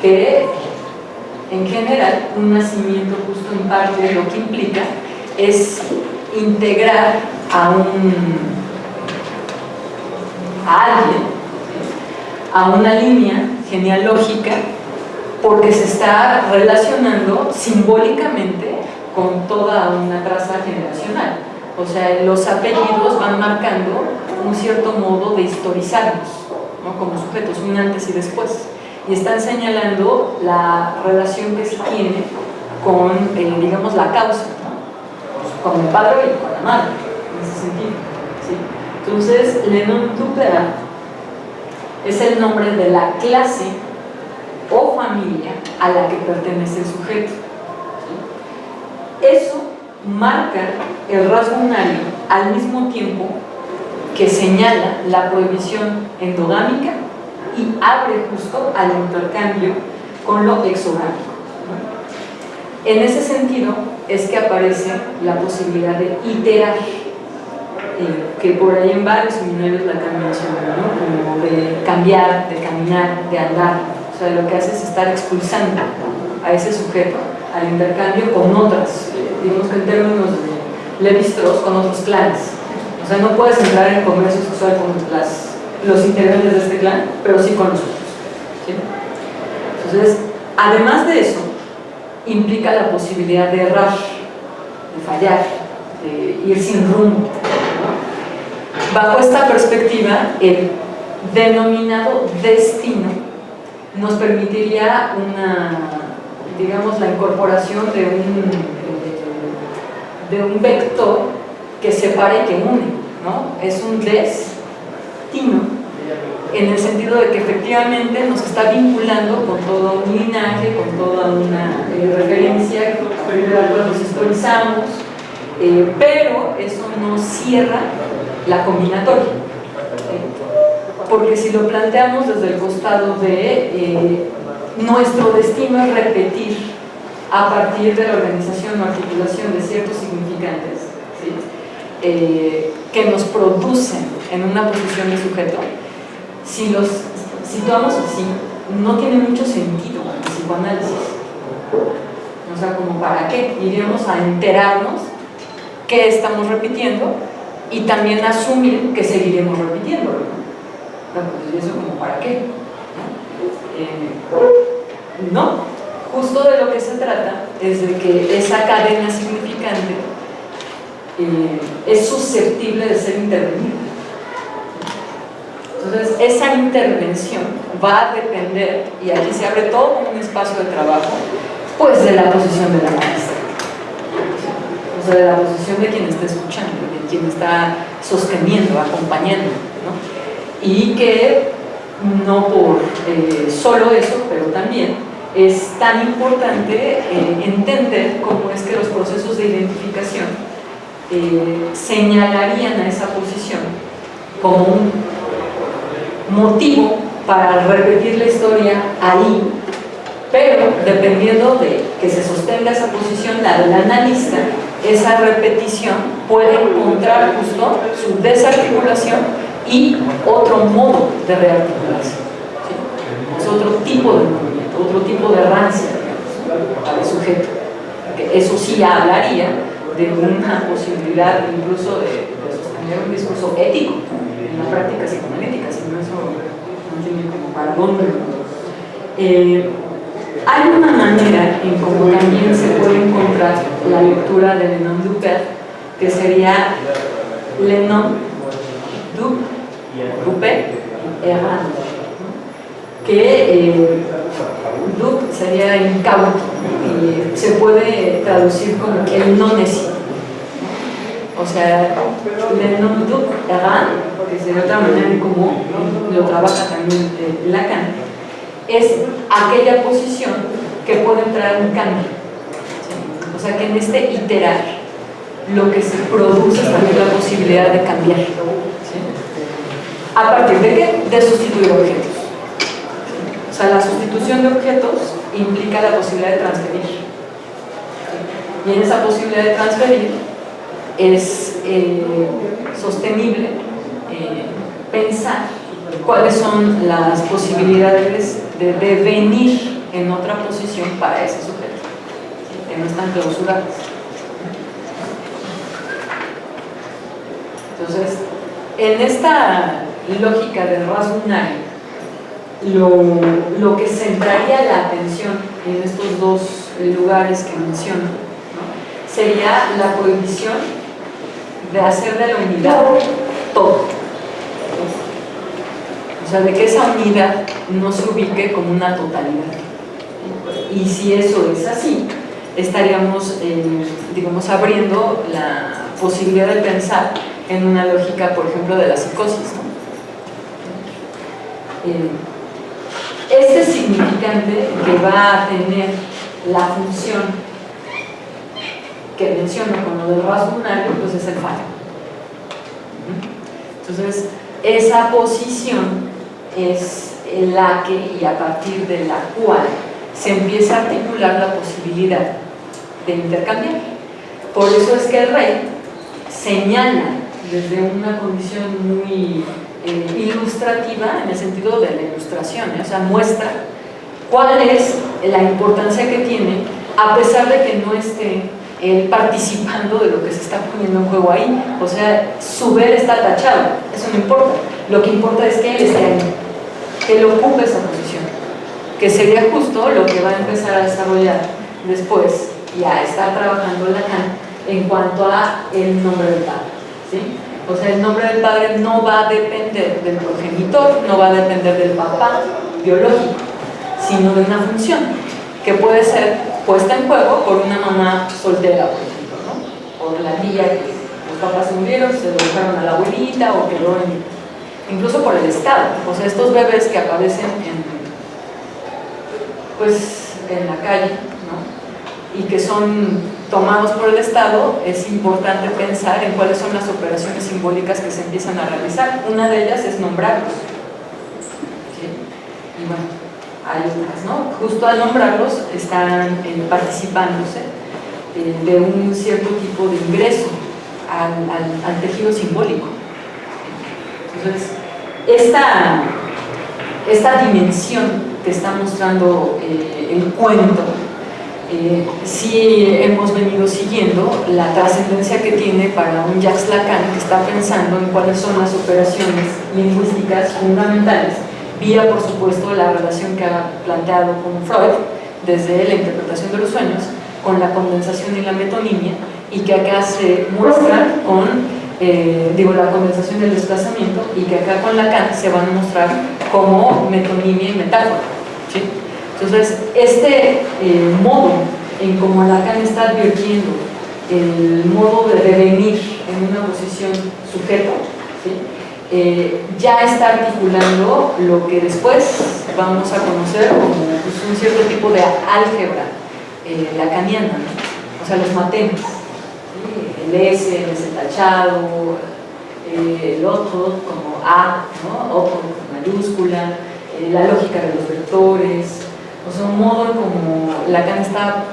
que en general un nacimiento justo en parte lo que implica es integrar a alguien, a una línea genealógica, porque se está relacionando simbólicamente con toda una traza generacional. O sea, los apellidos van marcando un cierto modo de historizarnos, ¿no?, como sujetos, un antes y después, y están señalando la relación que se tiene con, digamos, la causa, ¿no?, con el padre y con la madre, en ese sentido, ¿sí? Entonces, le nom du père es el nombre de la clase o familia a la que pertenece el sujeto, ¿sí? Eso marca el rasgo unario al mismo tiempo que señala la prohibición endogámica y abre justo al intercambio con lo exogámico, ¿no? En ese sentido es que aparece la posibilidad de iterar, que por ahí en varios seminarios la menciona, ¿no?, como de cambiar, de caminar, de andar. O sea, lo que hace es estar expulsando a ese sujeto al intercambio con otras, digamos que en términos de Lévi-Strauss, con otros clanes. O sea, no puedes entrar en comercio sexual con los integrantes de este clan, pero sí con los otros, ¿sí? Entonces, además de eso, implica la posibilidad de errar, de fallar, de ir sin rumbo, ¿no? Bajo esta perspectiva, el denominado destino nos permitiría digamos, la incorporación de un vector que separa y que une, ¿no? Es un destino, en el sentido de que efectivamente nos está vinculando con todo un linaje, con toda una referencia a partir de la cual nos historizamos, pero eso no cierra la combinatoria, porque si lo planteamos desde el costado de nuestro destino es repetir a partir de la organización o articulación de ciertos significantes, ¿sí?, que nos producen en una posición de sujeto, si los situamos así, no tiene mucho sentido el psicoanálisis. O sea, como para qué, iríamos a enterarnos qué estamos repitiendo y también asumir que seguiremos repitiéndolo. Bueno, pues, ¿y eso como para qué? No, justo de lo que se trata es de que esa cadena significante es susceptible de ser intervenida. Entonces, esa intervención va a depender, y aquí se abre todo como un espacio de trabajo, pues de la posición de la maestra, o sea, de la posición de quien está escuchando, de quien está sosteniendo, acompañando, ¿no? Y que no por solo eso, pero también es tan importante entender cómo es que los procesos de identificación señalarían a esa posición como un motivo para repetir la historia ahí, pero dependiendo de que se sostenga esa posición, la del analista, esa repetición puede encontrar justo su desarticulación y otro modo de rearticulación, ¿sí? Es otro tipo de movimiento, otro tipo de errancia, digamos, para el sujeto. Porque eso sí hablaría de una posibilidad incluso de sostener un discurso ético en la práctica psicoanalítica, si no eso no tiene como para dónde. Hay una manera en cómo también se puede encontrar la lectura de Lenon-Dupert, que sería Lenon-Dupert errando, ¿no? Que Dup sería incauto y se puede traducir como el no necio. O sea, Lenon-Dupert errando, que sería otra manera en cómo lo trabaja también Lacan, es aquella posición que puede entrar en un cambio, ¿sí? O sea, que en este iterar lo que se produce es también la posibilidad de cambiar, ¿sí? ¿A partir de qué? De sustituir objetos, ¿sí? O sea, la sustitución de objetos implica la posibilidad de transferir, ¿sí? Y en esa posibilidad de transferir es sostenible pensar cuáles son las posibilidades de devenir en otra posición para ese sujeto, ¿sí? Que no están clausuradas. Entonces, en esta lógica del rasguñar, lo que centraría la atención en estos dos lugares que menciono, ¿no? Sería la prohibición de hacer de la unidad todo. O sea, de que esa unidad no se ubique como una totalidad. Y si eso es así, estaríamos, digamos, abriendo la posibilidad de pensar en una lógica, por ejemplo, de la psicosis, ¿no? Este significante que va a tener la función que menciono con lo del rasgo unario, pues es el fallo. Entonces, esa posición es la que, y a partir de la cual se empieza a articular la posibilidad de intercambiar. Por eso es que el rey señala desde una condición muy ilustrativa, en el sentido de la ilustración, o sea, muestra cuál es la importancia que tiene, a pesar de que no esté él participando de lo que se está poniendo en juego ahí. O sea, su ver está tachado, eso no importa. Lo que importa es que él esté ahí, que él ocupe esa posición, que sería justo lo que va a empezar a desarrollar después y a estar trabajando Lacan en cuanto a el nombre del padre, ¿sí? O sea, el nombre del padre no va a depender del progenitor, no va a depender del papá biológico, sino de una función que puede ser puesta en juego por una mamá soltera, por ejemplo, ¿no? Por la tía que los papás se murieron, se lo dejaron a la abuelita, o quedó incluso por el Estado. O sea, estos bebés que aparecen en la calle, ¿no? Y que son tomados por el Estado, es importante pensar en cuáles son las operaciones simbólicas que se empiezan a realizar. Una de ellas es nombrarlos, ¿sí? Y bueno, hay otras, ¿no? Justo al nombrarlos están participándose de un cierto tipo de ingreso al tejido simbólico. Entonces, esta dimensión que está mostrando el cuento sí hemos venido siguiendo la trascendencia que tiene para un Jacques Lacan que está pensando en cuáles son las operaciones lingüísticas fundamentales, vía por supuesto la relación que ha planteado con Freud desde la interpretación de los sueños, con la condensación y la metonimia, y que acá se muestra con la condensación del desplazamiento, y que acá con Lacan se van a mostrar como metonimia y metáfora, ¿sí? Entonces, este modo en cómo Lacan está advirtiendo el modo de devenir en una posición sujeto, ¿sí? Ya está articulando lo que después vamos a conocer como pues, un cierto tipo de álgebra lacaniana, ¿no? O sea, los matemas, ¿sí? El S, el S tachado, el otro como A, ¿no? Otro con mayúscula, la lógica de los vectores. O sea, un modo en como Lacan está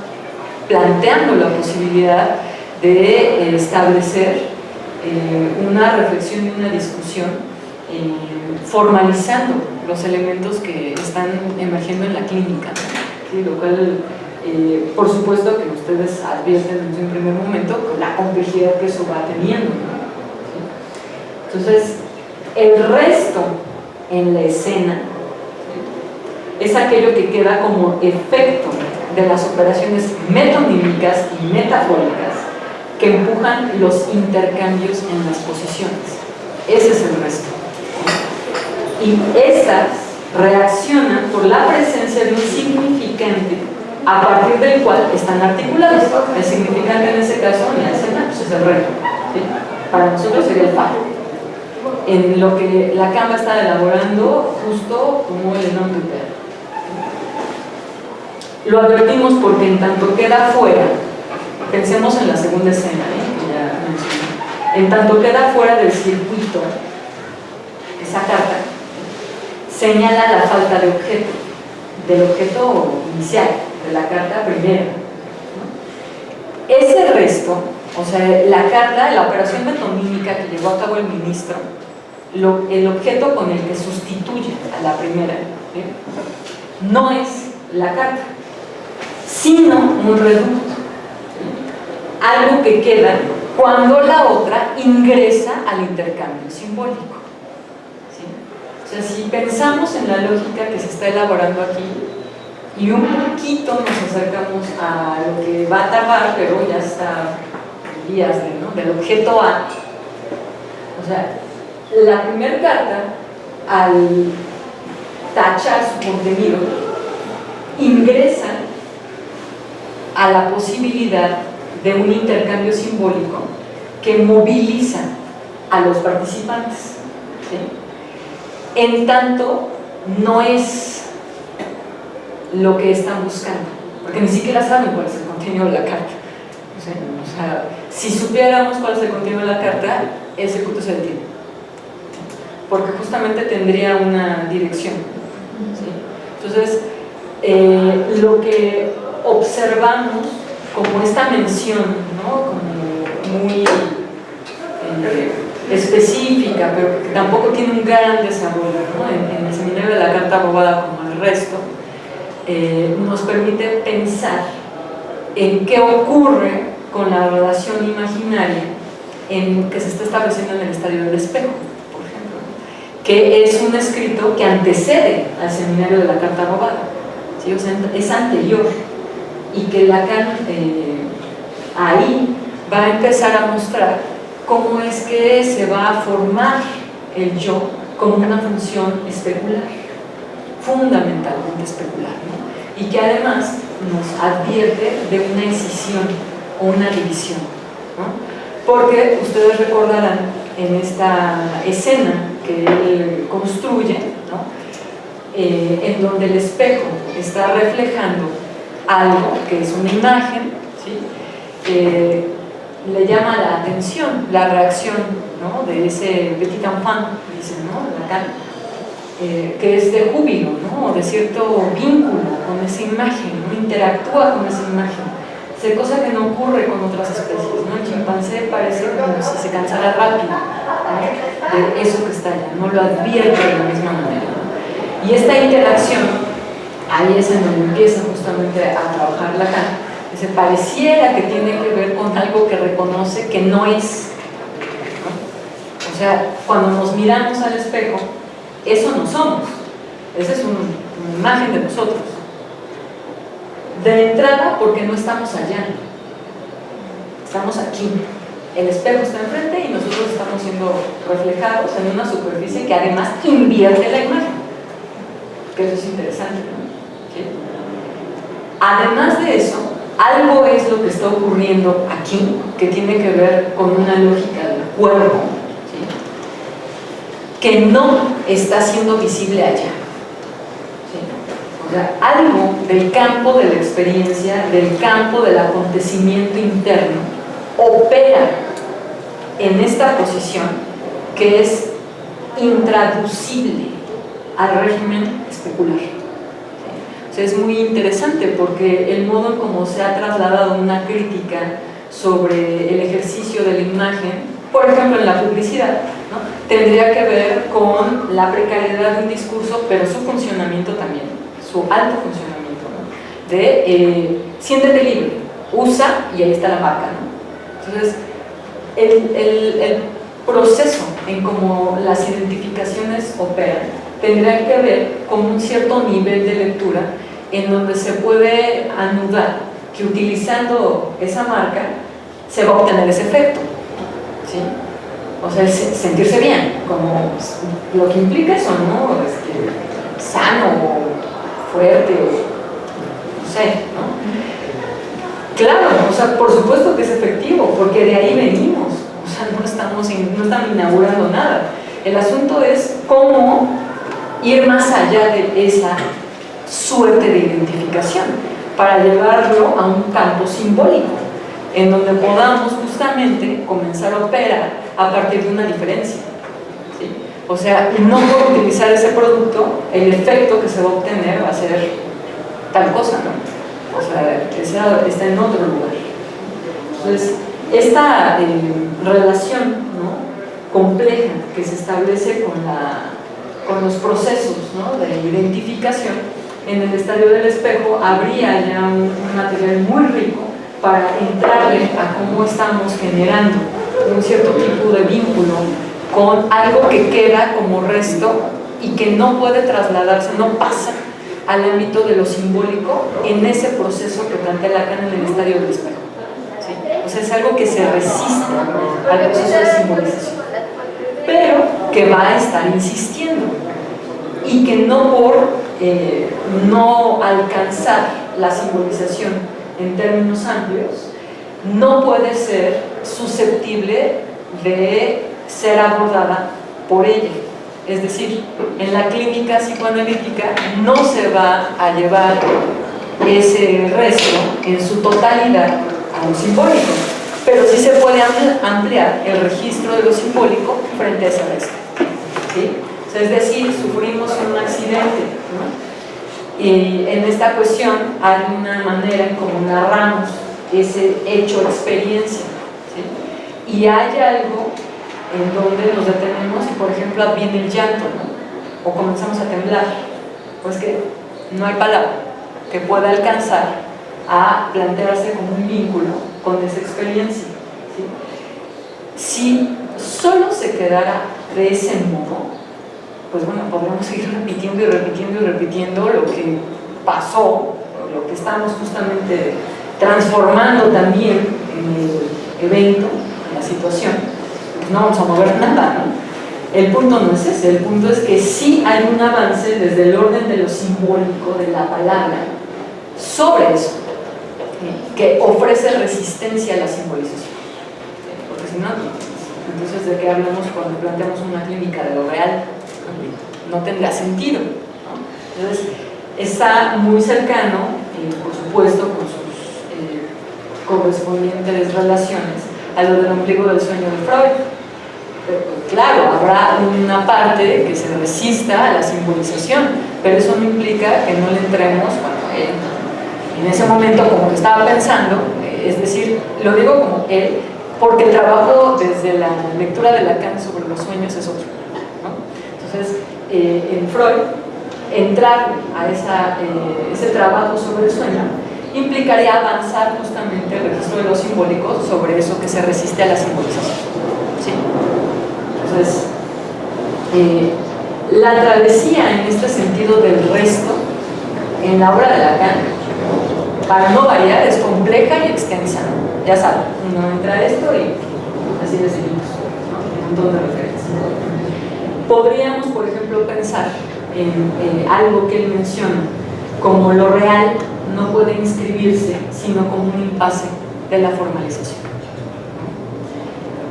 planteando la posibilidad de establecer una reflexión y una discusión, formalizando los elementos que están emergiendo en la clínica, ¿sí? Lo cual, por supuesto, que ustedes advierten desde un primer momento la complejidad que eso va teniendo, ¿no? ¿Sí? Entonces, el resto en la escena es aquello que queda como efecto de las operaciones metonímicas y metafóricas que empujan los intercambios en las posiciones. Ese es el resto. Y estas reaccionan por la presencia de un significante a partir del cual están articulados. El significante en ese caso, en la escena, pues es el reto, ¿sí? Para nosotros sería el fa. En lo que Lacan está elaborando justo como el non tuper. Lo advertimos porque en tanto queda fuera, pensemos en la segunda escena, que ya mencioné, en tanto queda fuera del circuito, esa carta señala la falta de objeto, del objeto inicial, de la carta primera, ¿no? Ese resto, o sea, la carta, la operación metonímica que llevó a cabo el ministro, el objeto con el que sustituye a la primera, ¿sí? No es la carta, sino un reducto, ¿sí? Algo que queda cuando la otra ingresa al intercambio simbólico, ¿sí? O sea, si pensamos en la lógica que se está elaborando aquí y un poquito nos acercamos a lo que va a tardar, pero ya está en vías de, ¿no? Del objeto A, o sea, la primera carta, al tachar su contenido, ingresa a la posibilidad de un intercambio simbólico que moviliza a los participantes, ¿sí? En tanto no es lo que están buscando, porque ni siquiera saben cuál es el contenido de la carta. O sea, si supiéramos cuál es el contenido de la carta, ese culto se detiene, porque justamente tendría una dirección, ¿sí? Entonces, lo que observamos como esta mención, ¿no? Como muy específica, pero que tampoco tiene un gran desarrollo, ¿no? En el seminario de la carta robada, como el resto, nos permite pensar en qué ocurre con la relación imaginaria que se está estableciendo en el estadio del espejo, por ejemplo, que es un escrito que antecede al seminario de la carta robada, ¿sí? O sea, es anterior, y que Lacan ahí va a empezar a mostrar cómo es que se va a formar el yo como una función especular, fundamentalmente especular, ¿no? Y que además nos advierte de una escisión o una división, ¿no? Porque ustedes recordarán en esta escena que él construye, ¿no? En donde el espejo está reflejando algo que es una imagen, ¿sí? Le llama la atención la reacción, ¿no? De ese petit enfant, dice, ¿no? Lacan, que es de júbilo, ¿no? De cierto vínculo con esa imagen, ¿no? Interactúa con esa imagen, cosa que no ocurre con otras especies, ¿no? El chimpancé parece como si se cansara rápido, ¿no? De eso que está allá, no lo advierte de la misma manera, ¿no? Y esta interacción, ahí es en donde empieza justamente a trabajar Lacan, Se pareciera que tiene que ver con algo que reconoce que no es, ¿no? O sea, cuando nos miramos al espejo, eso no somos. Esa es una imagen de nosotros. De entrada, porque no estamos allá. Estamos aquí. El espejo está enfrente y nosotros estamos siendo reflejados en una superficie que además invierte la imagen. Que eso es interesante, ¿no? ¿Sí? Además de eso, algo es lo que está ocurriendo aquí, que tiene que ver con una lógica del cuerpo, ¿sí? Que no está siendo visible allá. ¿Sí? O sea, algo del campo de la experiencia, del campo del acontecimiento interno, opera en esta posición que es intraducible al régimen especular. O sea, es muy interesante porque el modo en cómo se ha trasladado una crítica sobre el ejercicio de la imagen, por ejemplo en la publicidad, ¿no? Tendría que ver con la precariedad de un discurso, pero su funcionamiento también, su alto funcionamiento, ¿no? De siéntete libre, usa y ahí está la marca, ¿no? Entonces, el proceso en cómo las identificaciones operan tendrá que ver con un cierto nivel de lectura en donde se puede anudar que utilizando esa marca se va a obtener ese efecto, ¿sí? O sea, sentirse bien, como lo que implica eso, ¿no? Sano, fuerte, no sé, ¿no? Claro, o sea, por supuesto que es efectivo, porque de ahí venimos, o sea, no estamos inaugurando nada. El asunto es cómo ir más allá de esa suerte de identificación para llevarlo a un campo simbólico en donde podamos justamente comenzar a operar a partir de una diferencia, ¿sí? O sea, no por utilizar ese producto el efecto que se va a obtener va a ser tal cosa, ¿no? O sea, que está en otro lugar. Entonces, esta relación, ¿no?, compleja que se establece con los procesos, ¿no?, de identificación en el estadio del espejo, habría ya un material muy rico para entrarle a cómo estamos generando un cierto tipo de vínculo con algo que queda como resto y que no puede trasladarse, no pasa al ámbito de lo simbólico en ese proceso que plantea Lacan en el estadio del espejo, ¿sí? O sea, es algo que se resiste al proceso de simbolización, pero que va a estar insistiendo y que no por no alcanzar la simbolización en términos amplios no puede ser susceptible de ser abordada por ella. Es decir, en la clínica psicoanalítica no se va a llevar ese resto en su totalidad a un simbólico, pero sí se puede ampliar el registro de lo simbólico frente a ese resto, ¿sí? O sea, es decir, sufrimos un accidente, ¿no? Y en esta cuestión hay una manera en cómo narramos ese hecho, experiencia, ¿sí? Y hay algo en donde nos detenemos y, por ejemplo, viene el llanto, ¿no?, o comenzamos a temblar, pues que no hay palabra que pueda alcanzar a plantearse como un vínculo con esa experiencia, ¿sí? Si solo se quedara de ese modo, pues bueno, podríamos seguir repitiendo y repitiendo y repitiendo lo que pasó, lo que estamos justamente transformando también en el evento, en la situación. No vamos a mover nada, ¿no? El punto no es ese, el punto es que sí hay un avance desde el orden de lo simbólico, de la palabra, sobre eso, que ofrece resistencia a la simbolización. Porque si no, entonces ¿de qué hablamos cuando planteamos una clínica de lo real? No tendrá sentido, ¿no? Entonces, está muy cercano, por supuesto, con sus correspondientes relaciones a lo del ombligo del sueño de Freud. Claro, habrá una parte que se resista a la simbolización, pero eso no implica que no le entremos, bueno, en ese momento como que estaba pensando, es decir, lo digo como él, porque el trabajo desde la lectura de Lacan sobre los sueños es otro, ¿no? Entonces, en Freud, entrar a ese trabajo sobre el sueño implicaría avanzar justamente el registro de los simbólicos sobre eso que se resiste a la simbolización. ¿Sí? Entonces, la travesía en este sentido del resto, en la obra de Lacan, para no variar, es compleja y extensa. Ya saben, uno entra a esto y así le seguimos, ¿no? Un montón de referencias. Podríamos, por ejemplo, pensar en algo que él menciona, como lo real no puede inscribirse sino como un impasse de la formalización.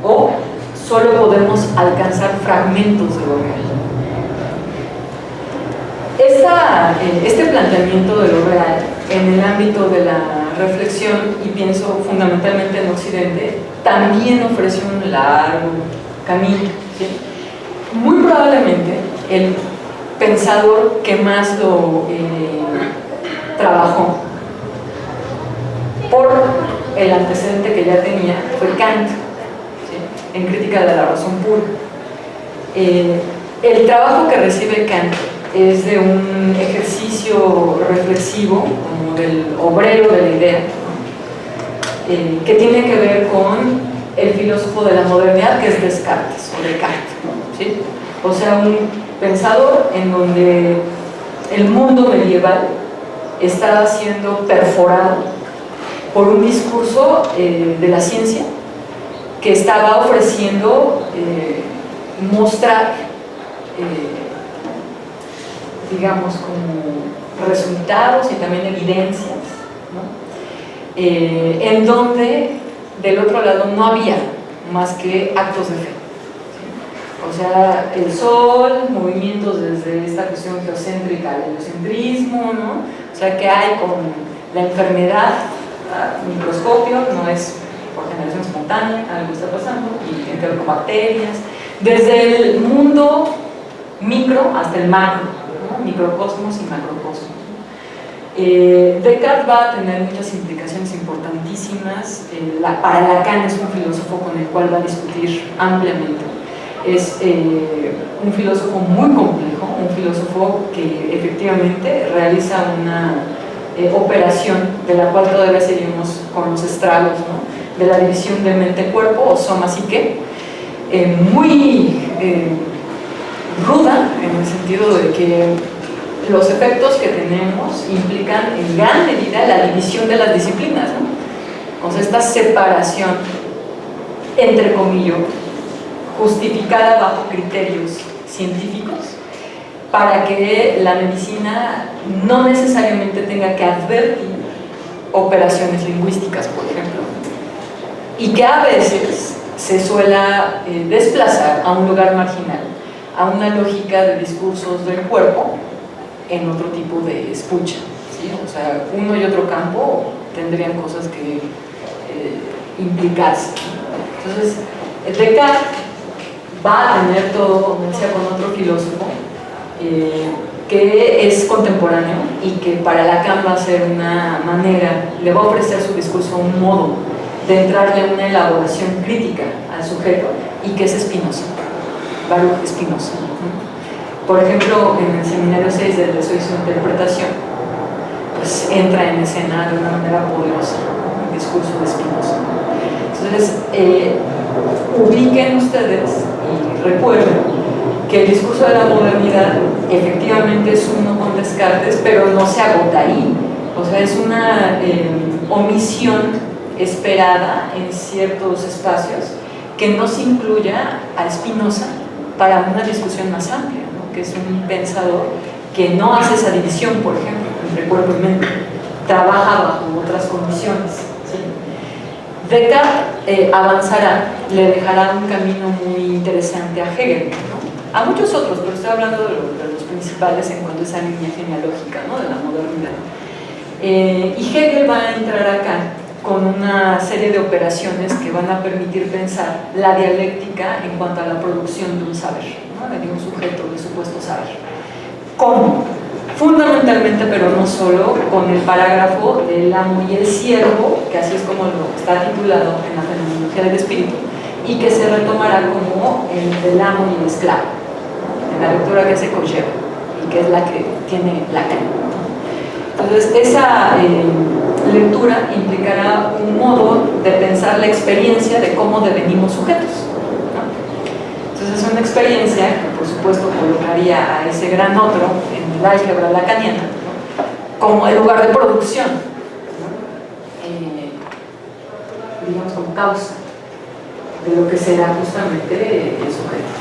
O solo podemos alcanzar fragmentos de lo real. Este planteamiento de lo real en el ámbito de la reflexión, y pienso fundamentalmente en Occidente, también ofrece un largo camino, ¿sí? Muy probablemente el pensador que más lo trabajó por el antecedente que ya tenía fue Kant, ¿sí? En Crítica de la razón pura. El trabajo que recibe Kant es de un ejercicio reflexivo, como del obrero de la idea, ¿no? Que tiene que ver con el filósofo de la modernidad, que es Descartes o Descartes, ¿sí? O sea, un pensador en donde el mundo medieval estaba siendo perforado por un discurso de la ciencia que estaba ofreciendo mostrar digamos, como resultados y también evidencias, ¿no? En donde del otro lado no había más que actos de fe, ¿sí? O sea, el sol, movimientos desde esta cuestión geocéntrica al heliocentrismo, ¿no? O sea, que hay con la enfermedad a microscopio, no es por generación espontánea, algo está pasando, y tiene que ver con bacterias, desde el mundo micro hasta el macro, ¿no? Microcosmos y macrocosmos. Descartes va a tener muchas implicaciones importantísimas. Para Lacan es un filósofo con el cual va a discutir ampliamente. Es un filósofo muy complejo, un filósofo que efectivamente realiza una operación de la cual todavía seguimos con los estragos, ¿no? De la división de mente-cuerpo o soma-psique, muy ruda, en el sentido de que los efectos que tenemos implican en gran medida la división de las disciplinas, ¿no? O sea, esta separación, entre comillas, justificada bajo criterios científicos, para que la medicina no necesariamente tenga que advertir operaciones lingüísticas, por ejemplo, y que a veces se suela desplazar a un lugar marginal, a una lógica de discursos del cuerpo en otro tipo de escucha, ¿sí? O sea, uno y otro campo tendrían cosas que implicarse. Entonces, Descartes va a tener todo, como decía, con otro filósofo que es contemporáneo y que para Lacan va a ser una manera, le va a ofrecer su discurso un modo de entrarle a una elaboración crítica al sujeto, y que es Spinoza, Baruch Spinoza. Por ejemplo, en el seminario 6 del Deseo y su interpretación, pues entra en escena de una manera poderosa el discurso de Spinoza. Entonces, ubiquen ustedes y recuerden que el discurso de la modernidad efectivamente es uno con Descartes, pero no se agota ahí. O sea, es una omisión esperada en ciertos espacios que no se incluya a Spinoza para una discusión más amplia, ¿no? Que es un pensador que no hace esa división, por ejemplo, entre cuerpo y mente, trabaja bajo otras condiciones, ¿sí? Descartes avanzará, le dejará un camino muy interesante a Hegel, ¿no? A muchos otros, pero estoy hablando de los principales en cuanto a esa línea genealógica, ¿no? De la modernidad. Y Hegel va a entrar acá con una serie de operaciones que van a permitir pensar la dialéctica en cuanto a la producción de un saber, ¿no? De un sujeto de supuesto saber. ¿Cómo? Fundamentalmente, pero no solo, con el parágrafo del amo y el siervo, que así es como lo está titulado en la fenomenología del espíritu, y que se retomará como el del amo y el esclavo, ¿no? En la lectura que hace Cogeo, y que es la que tiene Lacan. Entonces, esa lectura implicará un modo de pensar la experiencia de cómo devenimos sujetos, ¿no? Entonces es una experiencia que por supuesto colocaría a ese gran otro en el álgebra lacaniana, ¿no? Como el lugar de producción, ¿no? Digamos como causa de lo que será justamente el sujeto,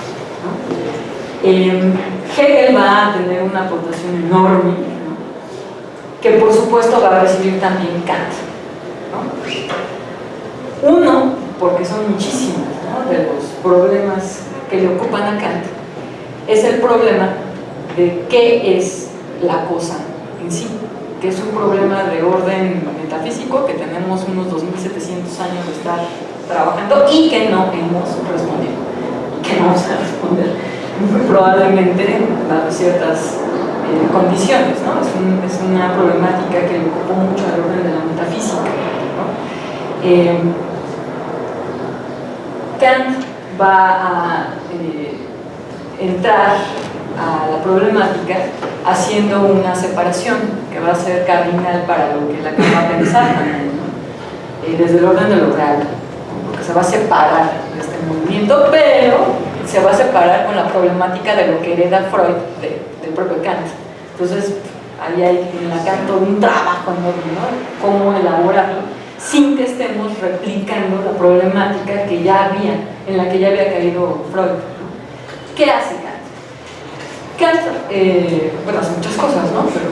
¿no? Hegel va a tener una aportación enorme, ¿no? Que por supuesto va a recibir también Kant, ¿no? Uno, porque son muchísimos, ¿no?, de los problemas que le ocupan a Kant, es el problema de qué es la cosa en sí, que es un problema de orden metafísico que tenemos unos 2700 años de estar trabajando y que no hemos respondido, que no vamos a responder muy probablemente bajo ciertas condiciones, ¿no? Es una problemática que le ocupó mucho al orden de la metafísica, ¿no? Kant va a entrar a la problemática haciendo una separación que va a ser cardinal para lo que la Kant va a pensar también, ¿no? Desde el orden de lo real, ¿no? Porque se va a separar de este movimiento, pero se va a separar con la problemática de lo que hereda Freud del propio Kant. Entonces, ahí hay en la Kant todo un trabajo enorme, ¿no? Cómo elaborarlo sin que estemos replicando la problemática que ya había, en la que ya había caído Freud, ¿no? ¿Qué hace Kant? Kant, bueno, hace muchas cosas, ¿no? Pero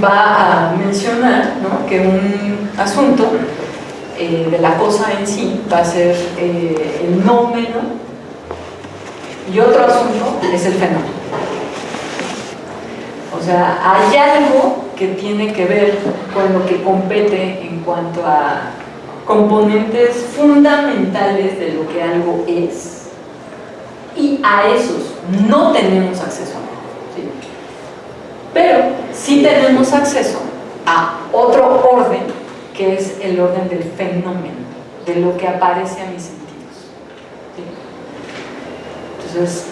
va a mencionar, ¿no?, que un asunto de la cosa en sí va a ser el nómeno, y otro asunto es el fenómeno. O sea, hay algo que tiene que ver con lo que compete en cuanto a componentes fundamentales de lo que algo es, y a esos no tenemos acceso, ¿sí? Pero sí tenemos acceso a otro orden, que es el orden del fenómeno, de lo que aparece a mis sentidos, ¿sí? Entonces,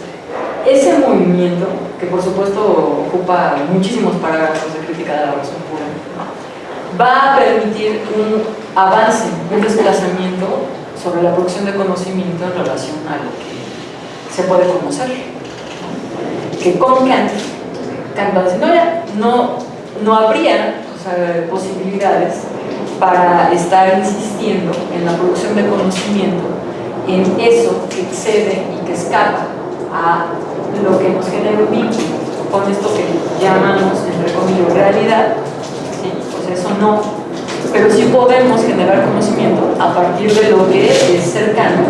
ese movimiento, que por supuesto ocupa muchísimos parágrafos de crítica de la razón pura, ¿no?, va a permitir un avance, un desplazamiento sobre la producción de conocimiento en relación a lo que se puede conocer, ¿no? Que con Kant va a decir, no, ya, no habría, o sea, posibilidades para estar insistiendo en la producción de conocimiento, en eso que excede y que escapa a lo que nos genera un vínculo con esto que llamamos, entre comillas, realidad, ¿sí? O sea, eso no, pero sí podemos generar conocimiento a partir de lo que es cercano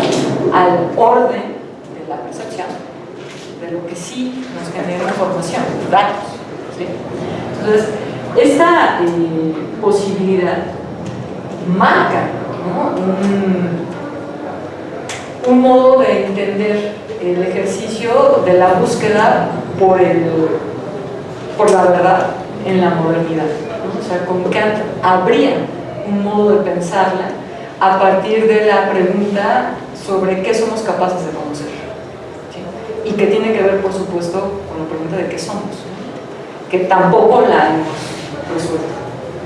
al orden de la percepción, de lo que sí nos genera información, datos, ¿sí? Entonces, esta posibilidad marca, ¿no?, un modo de entender el ejercicio de la búsqueda por la verdad en la modernidad, ¿no? O sea, con Kant habría un modo de pensarla a partir de la pregunta sobre qué somos capaces de conocer, ¿sí? Y que tiene que ver, por supuesto, con la pregunta de qué somos, ¿no?, que tampoco la hemos resuelto,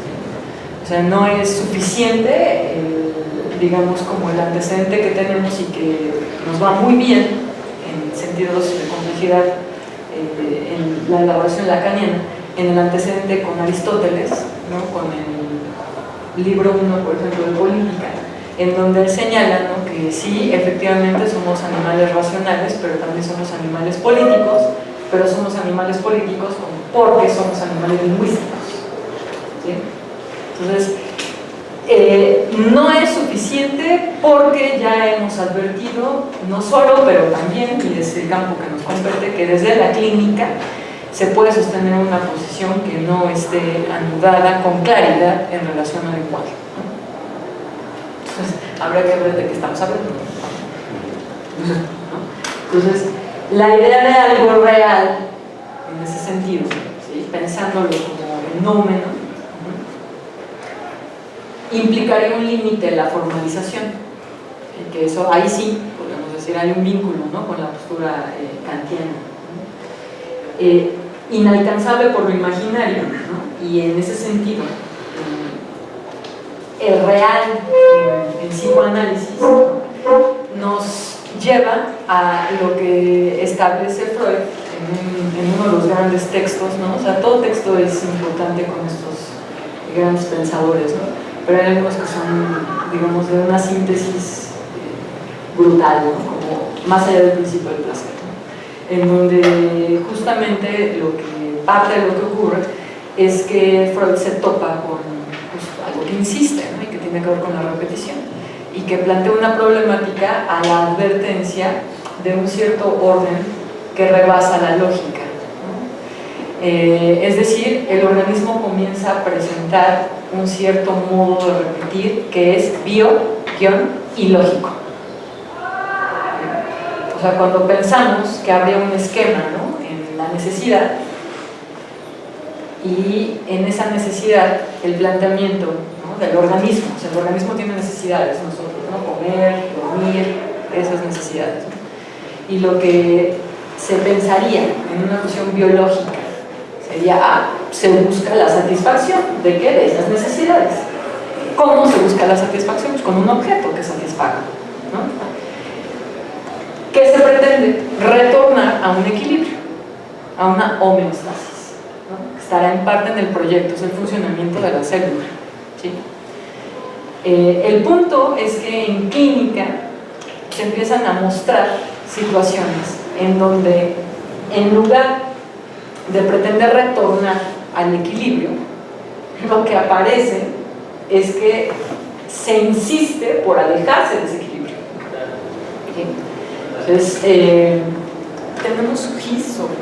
¿sí? O sea, no es suficiente digamos, como el antecedente que tenemos y que nos va muy bien en sentidos de complejidad en la elaboración lacaniana, en el antecedente con Aristóteles, ¿no?, con el libro 1, por ejemplo, de Política, en donde él señala, ¿no?, que sí, efectivamente somos animales racionales, pero también somos animales políticos, pero somos animales políticos porque somos animales lingüísticos, ¿sí? Entonces, no es suficiente porque ya hemos advertido, no solo, pero también, y desde el campo que nos compete, que desde la clínica se puede sostener una posición que no esté anudada con claridad en relación al lenguaje, ¿no? Entonces, habrá que ver de qué estamos hablando, ¿no? Entonces, la idea de algo real, en ese sentido, ¿sí?, pensándolo como fenómeno, implicaría un límite en la formalización, que eso, ahí sí, podemos decir, hay un vínculo, ¿no?, con la postura kantiana, ¿no? Inalcanzable por lo imaginario, ¿no? Y en ese sentido, el real en psicoanálisis nos lleva a lo que establece Freud en uno de los grandes textos, ¿no? O sea, todo texto es importante con estos grandes pensadores, ¿no? Pero hay algunos que son, digamos, de una síntesis brutal, ¿no? Como más allá del principio del placer, ¿no? En donde justamente parte de lo que ocurre es que Freud se topa con algo que insiste, ¿no? Y que tiene que ver con la repetición y que plantea una problemática a la advertencia de un cierto orden que rebasa la lógica, ¿no? Es decir, el organismo comienza a presentar un cierto modo de repetir que es bio-ilógico. O sea, cuando pensamos que habría un esquema, ¿no?, en la necesidad, y en esa necesidad el planteamiento, ¿no?, del organismo, o sea, el organismo tiene necesidades, nosotros, ¿no?, comer, dormir, esas necesidades, ¿no? Y lo que se pensaría en una noción biológica sería, se busca la satisfacción ¿de qué? De esas necesidades. ¿Cómo se busca la satisfacción? Pues con un objeto que satisfaga, ¿no? ¿Qué se pretende? Retornar a un equilibrio, a una homeostasis, ¿no? Que estará en parte en el proyecto, es el funcionamiento de la célula, ¿sí? El punto es que en clínica se empiezan a mostrar situaciones en donde, en lugar de pretender retornar al equilibrio, lo que aparece es que se insiste por alejarse de ese equilibrio, ¿sí? Entonces, tenemos un gis sobre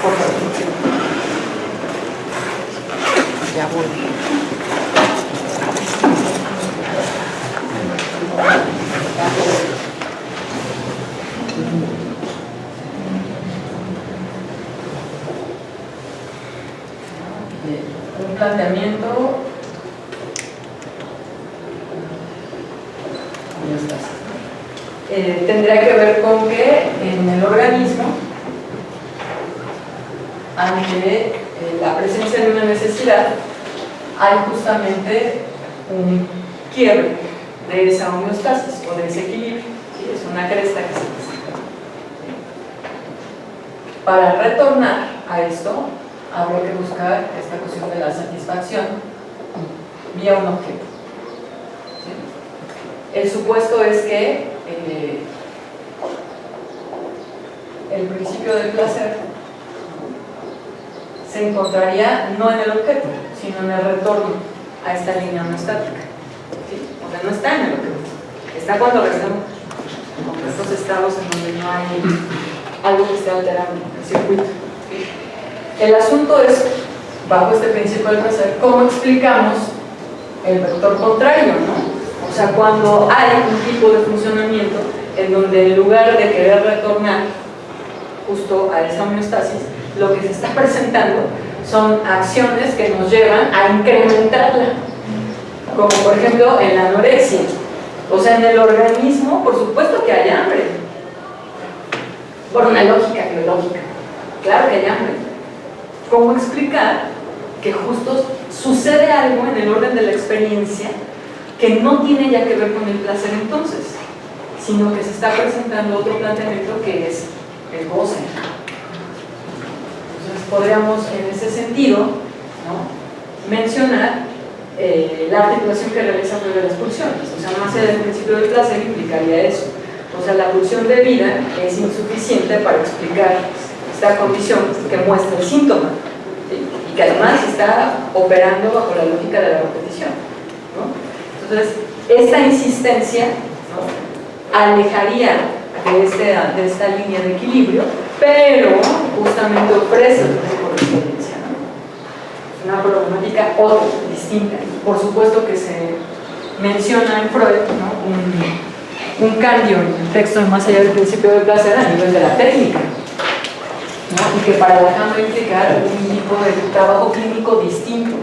por favor. Ya volví. Un planteamiento tendría que ver con que en el organismo, ante la presencia de una necesidad, hay justamente un quiebre de esa homeostasis o de ese equilibrio, ¿sí? Es una cresta que se presenta. Para retornar a esto, habría que buscar esta cuestión de la satisfacción vía un objeto, ¿sí? El supuesto es que el principio del placer se encontraría no en el objeto, sino en el retorno a esta línea homeostática, ¿sí? O sea, no está en el objeto, está cuando regresamos con estos estados en donde no hay algo que esté alterando el circuito, ¿sí? El asunto es, bajo este principio del placer, ¿cómo explicamos el vector contrario, ¿no? O sea, cuando hay un tipo de funcionamiento en donde en lugar de querer retornar justo a esa homeostasis, lo que se está presentando son acciones que nos llevan a incrementarla, como por ejemplo en la anorexia. O sea, en el organismo, por supuesto que hay hambre, por una lógica biológica, claro que hay hambre. ¿Cómo explicar que justo sucede algo en el orden de la experiencia que no tiene ya que ver con el placer entonces, sino que se está presentando otro planteamiento que es el goce? Entonces podríamos en ese sentido, ¿no?, mencionar la articulación que realiza Freud de las pulsiones. O sea, más allá del principio del placer implicaría eso. O sea, la pulsión de vida es insuficiente para explicar esta condición que muestra el síntoma, ¿sí? Y que además está operando bajo la lógica de la repetición, ¿no? Entonces, esta insistencia, ¿no?, alejaría de esta línea de equilibrio, pero justamente ofrece una correspondencia, ¿no? Una problemática otra, distinta. Por supuesto que se menciona en Freud, ¿no?, un cambio en el texto de Más allá del principio del placer a nivel de la técnica, ¿no? Y que para Lacan va a implicar un tipo de trabajo clínico distinto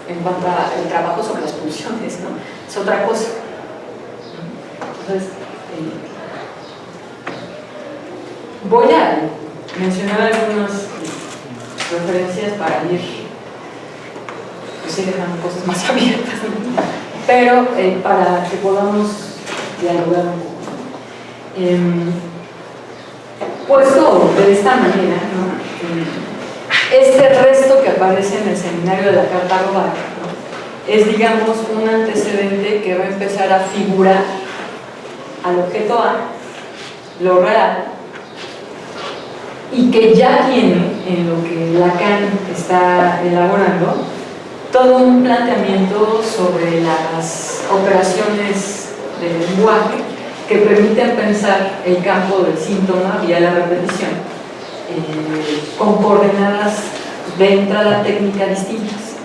en cuanto al trabajo sobre las pulsiones, ¿no? Es otra cosa. Entonces, voy a mencionar algunos referencias para ir, pues sí, dejando cosas más abiertas, ¿no? Pero para que podamos dialogar un poco. Puesto de esta manera, ¿no? Este resto que aparece en el seminario de la Carta Robada, ¿no? Es, digamos, un antecedente que va a empezar a figurar al objeto A, lo real, y que ya tiene, en lo que Lacan está elaborando, todo un planteamiento sobre las operaciones del lenguaje que permiten pensar el campo del síntoma vía la repetición, con coordenadas de entrada técnica distintas,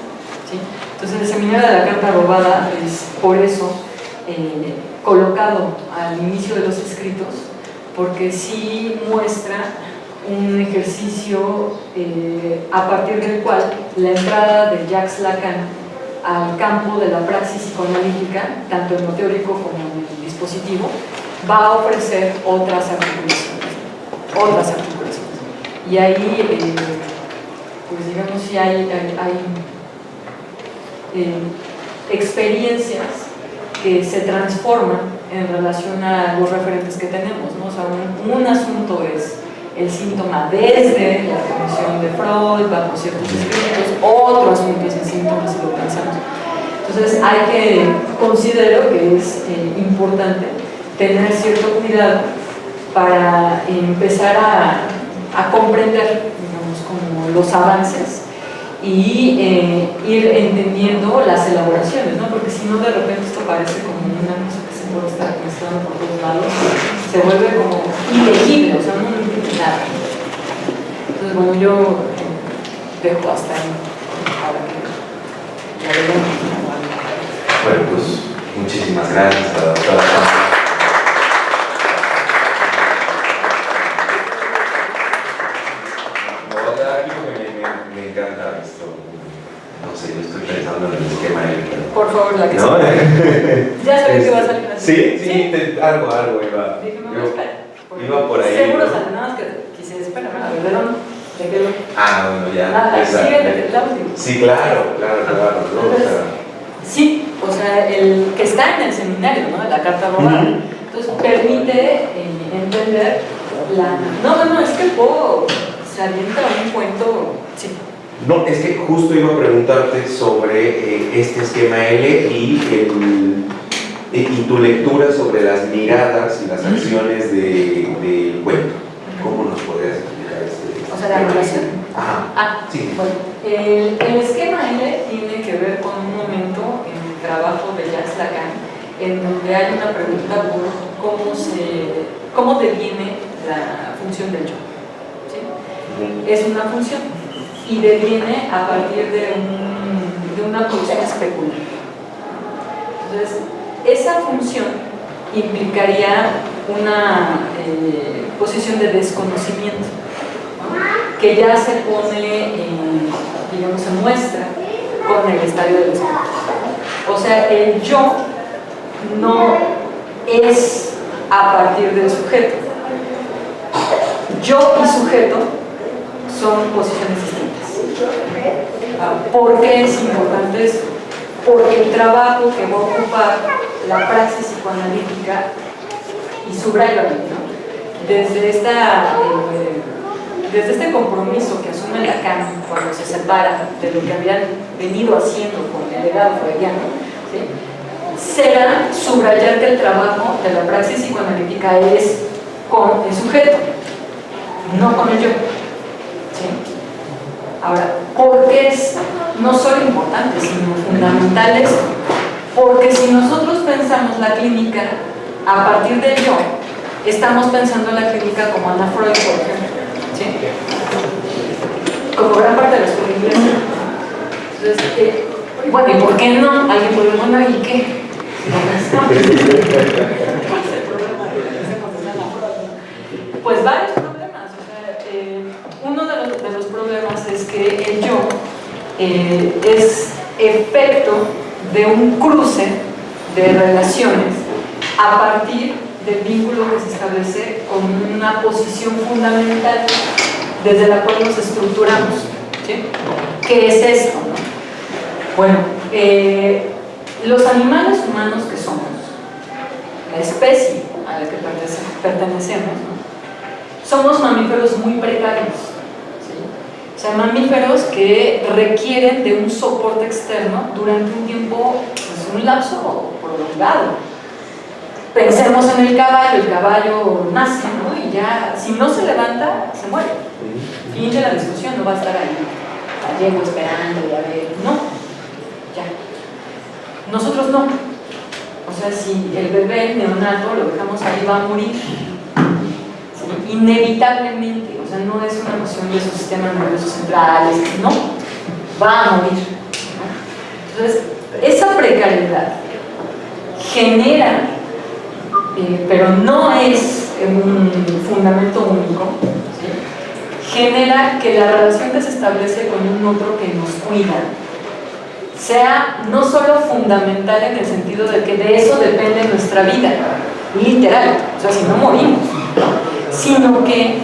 ¿sí? Entonces el seminario de la Carta Robada es por eso colocado al inicio de los escritos, porque sí muestra un ejercicio a partir del cual la entrada de Jacques Lacan al campo de la praxis psicoanalítica, tanto en lo teórico como en el dispositivo, va a ofrecer otras articulaciones. Y ahí, pues digamos, sí hay experiencias que se transforman en relación a los referentes que tenemos, ¿no? O sea, un asunto es el síntoma desde la definición de Freud, bajo ciertos escritos, otro asunto es el síntoma si lo pensamos. Entonces hay que, considero que es importante tener cierto cuidado para empezar a comprender, digamos, como los avances y ir entendiendo las elaboraciones, ¿no? Porque si no, de repente esto parece como una cosa que se puede estar mezclando por todos lados, se vuelve como ilegible, o sea, no entiende nada. Entonces, bueno, yo dejo hasta ahí para que ya veamos. Bueno, pues muchísimas gracias a la doctora. Me encanta esto. No sé, yo estoy pensando en el esquema L. Por favor, la que ¿No? Ya sabes que va a salir así. Sí, algo iba. Iba por ahí. Seguro sale, nada más que quise esperar a ver, ¿de qué? Bueno, ya. Nada, sigue la última. Sí, claro. ¿No? Entonces, sí, o sea, el que está en el seminario, ¿no? De la Carta Robada. Entonces, permite entender la... No, es que el juego se avienta un cuento... Sí. No, es que justo iba a preguntarte sobre este esquema L y tu lectura sobre las miradas y las acciones del cuento. ¿Cómo nos podrías explicar este? O sea, la relación. Ajá. Sí. Bueno, el esquema L tiene que ver con un momento en el trabajo de Jacques Lacan en donde hay una pregunta por cómo deviene la función del yo. ¿Sí? Es una función y deviene a partir de una función especular. Entonces, esa función implicaría una posición de desconocimiento, ¿no? Que ya se pone, digamos, se muestra con el estadio del espíritu. O sea, el yo no es a partir del sujeto. Yo y sujeto son posiciones distintas. ¿Por qué es importante esto? Porque el trabajo que va a ocupar la praxis psicoanalítica, y subrayo, ¿no? desde este compromiso que asume Lacan cuando se separa de lo que habían venido haciendo con el legado freudiano, ¿sí? Será subrayar que el trabajo de la praxis psicoanalítica es con el sujeto, no con el yo. ¿Sí? Ahora, ¿por qué es no solo importante, sino fundamental esto? Porque si nosotros pensamos la clínica a partir del yo, estamos pensando en la clínica como Anna Freud, por ejemplo, ¿sí? Como gran parte de las películas. Entonces, bueno, ¿y por qué no? Alguien puede decir, bueno, ¿y qué? Pues varios problemas. O sea, uno de los problemas es que el yo es efecto de un cruce de relaciones a partir del vínculo que se establece con una posición fundamental desde la cual nos estructuramos. ¿sí? ¿Qué es esto, no? Bueno, los animales humanos que somos, la especie a la que pertenecemos, ¿no? Somos mamíferos muy precarios, ¿sí? O sea, mamíferos que requieren de un soporte externo durante un tiempo, pues, un lapso prolongado. Pensemos en el caballo nace, ¿no? Y ya, si no se levanta, se muere. Fin de la discusión, no va a estar ahí gallego esperando y a ver, no, ya. Nosotros no. O sea, si el bebé neonato lo dejamos ahí, va a morir, ¿sí? Inevitablemente. O sea, no es una cuestión de su sistema nervioso central, no, va a morir, ¿no? Entonces, esa precariedad genera, pero no es un fundamento único, ¿sí? Genera que la relación que se establece con un otro que nos cuida sea no solo fundamental en el sentido de que de eso depende nuestra vida, literal, o sea, si no morimos, sino que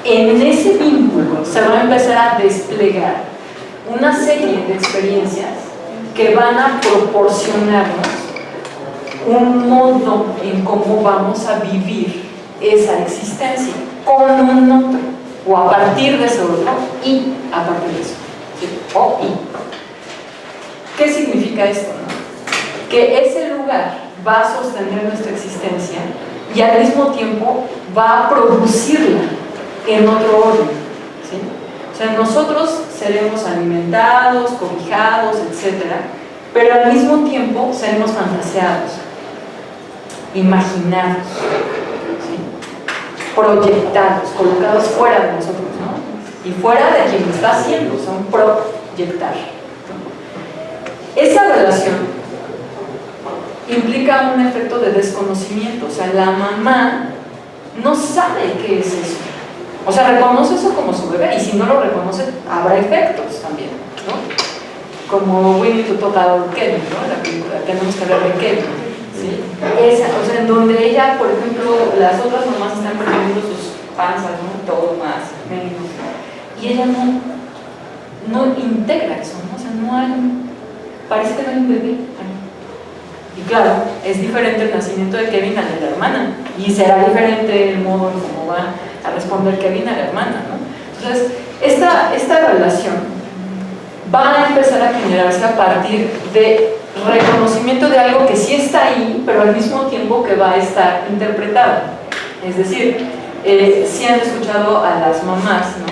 en ese vínculo se va a empezar a desplegar una serie de experiencias que van a proporcionarnos un modo en cómo vamos a vivir esa existencia con un otro, o a partir de ese otro, y a partir de eso, ¿sí? O y. ¿Qué significa esto, no? Que ese lugar va a sostener nuestra existencia y al mismo tiempo va a producirla en otro orden, ¿sí? O sea, nosotros seremos alimentados, cobijados, etc., pero al mismo tiempo seremos fantaseados, imaginados, ¿sí? Proyectados, colocados fuera de nosotros, ¿no? Y fuera de quien lo está haciendo, son proyectar. Esa relación implica un efecto de desconocimiento, o sea, la mamá no sabe qué es eso, o sea, reconoce eso como su bebé, y si no lo reconoce, habrá efectos también, ¿no? Como We Need to Talk About Kevin, ¿no? La película, tenemos que hablar de Kevin, ¿sí? Esa, o sea, en donde ella, por ejemplo, las otras mamás están perdiendo sus panzas, ¿no? Todo más, menos, y ella no integra eso, ¿no? O sea, no hay, parece que no hay un bebé. Y claro, es diferente el nacimiento de Kevin al de la hermana, y será diferente el modo en cómo va a responder Kevin a la hermana, ¿no? Entonces, esta relación va a empezar a generarse a partir de reconocimiento de algo que sí está ahí, pero al mismo tiempo que va a estar interpretado. Es decir, si han escuchado a las mamás, ¿no?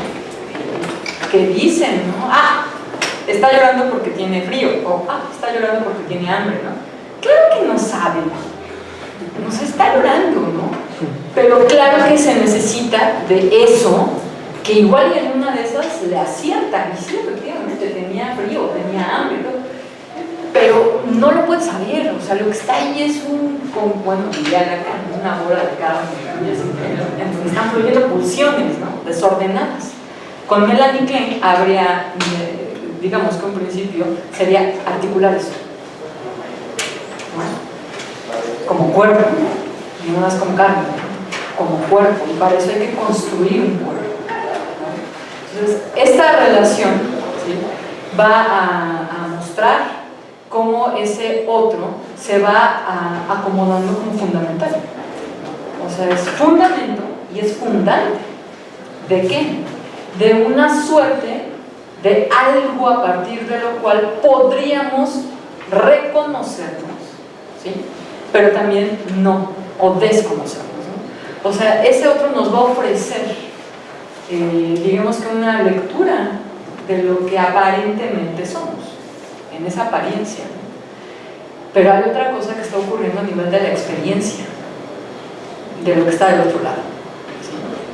Que dicen, ¿no? Ah, está llorando porque tiene frío, o ah, está llorando porque tiene hambre, ¿no? Claro que no saben, nos está llorando, ¿no? Pero claro que se necesita de eso, que igual en una de esas le acierta, y sí, efectivamente, tenía frío, tenía hambre, ¿no? Pero no lo puedes saber, o sea, lo que está ahí es bueno, ya acá, una bola de carne, en donde están fluyendo pulsiones, ¿no? Desordenadas. Con Melanie Klein habría, digamos que un principio sería articular eso. Como cuerpo, no más como carne, como cuerpo, y para eso hay que construir un cuerpo, ¿no? Entonces, esta relación, ¿sí? Va a mostrar cómo ese otro se va acomodando como fundamental. O sea, es fundamento y es fundante. ¿De qué? De una suerte de algo a partir de lo cual podríamos reconocernos, ¿sí? Pero también no, o desconocernos, ¿no? O sea, ese otro nos va a ofrecer, digamos que una lectura de lo que aparentemente somos, en esa apariencia, ¿no? Pero hay otra cosa que está ocurriendo a nivel de la experiencia, de lo que está del otro lado, ¿sí?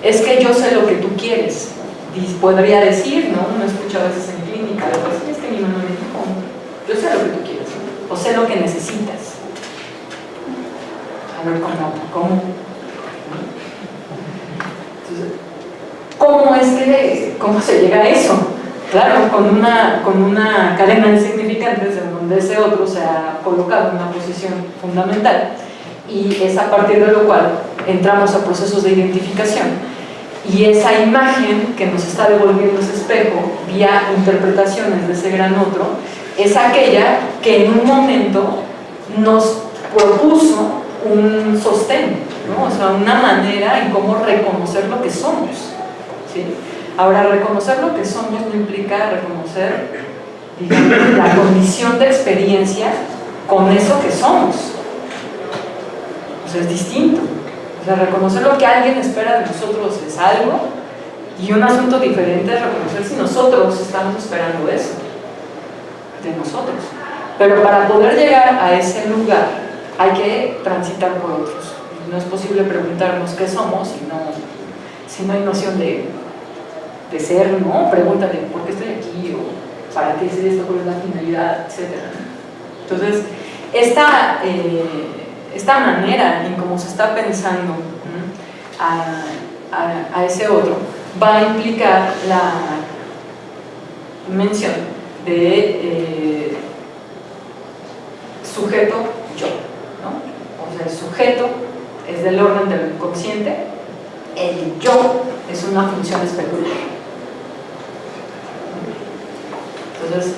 Es que yo sé lo que tú quieres, podría decir, ¿no? Uno escucha a veces en clínica, algo así, es que mi mamá me dijo, yo sé lo que tú quieres, ¿no? O sé lo que necesitas. A ver, ¿cómo? Entonces, ¿cómo se llega a eso? Claro, con una cadena de significantes en donde ese otro se ha colocado en una posición fundamental, y es a partir de lo cual entramos a procesos de identificación Y esa imagen que nos está devolviendo ese espejo vía interpretaciones de ese gran otro es aquella que en un momento nos propuso un sostén, ¿no? O sea, una manera en cómo reconocer lo que somos, ¿sí? Ahora, reconocer lo que somos no implica reconocer, digamos, la condición de experiencia con eso que somos. O sea, es distinto. O sea, reconocer lo que alguien espera de nosotros es algo, y un asunto diferente es reconocer si nosotros estamos esperando eso de nosotros. Pero para poder llegar a ese lugar hay que transitar por otros. No es posible preguntarnos qué somos si no hay noción de ser, ¿no? Pregúntale por qué estoy aquí, o para qué es esto, cuál es la finalidad, etc. Entonces, esta manera en cómo se está pensando a ese otro va a implicar la mención de sujeto-yo, ¿no? O sea, el sujeto es del orden del inconsciente, el yo es una función especular. Entonces,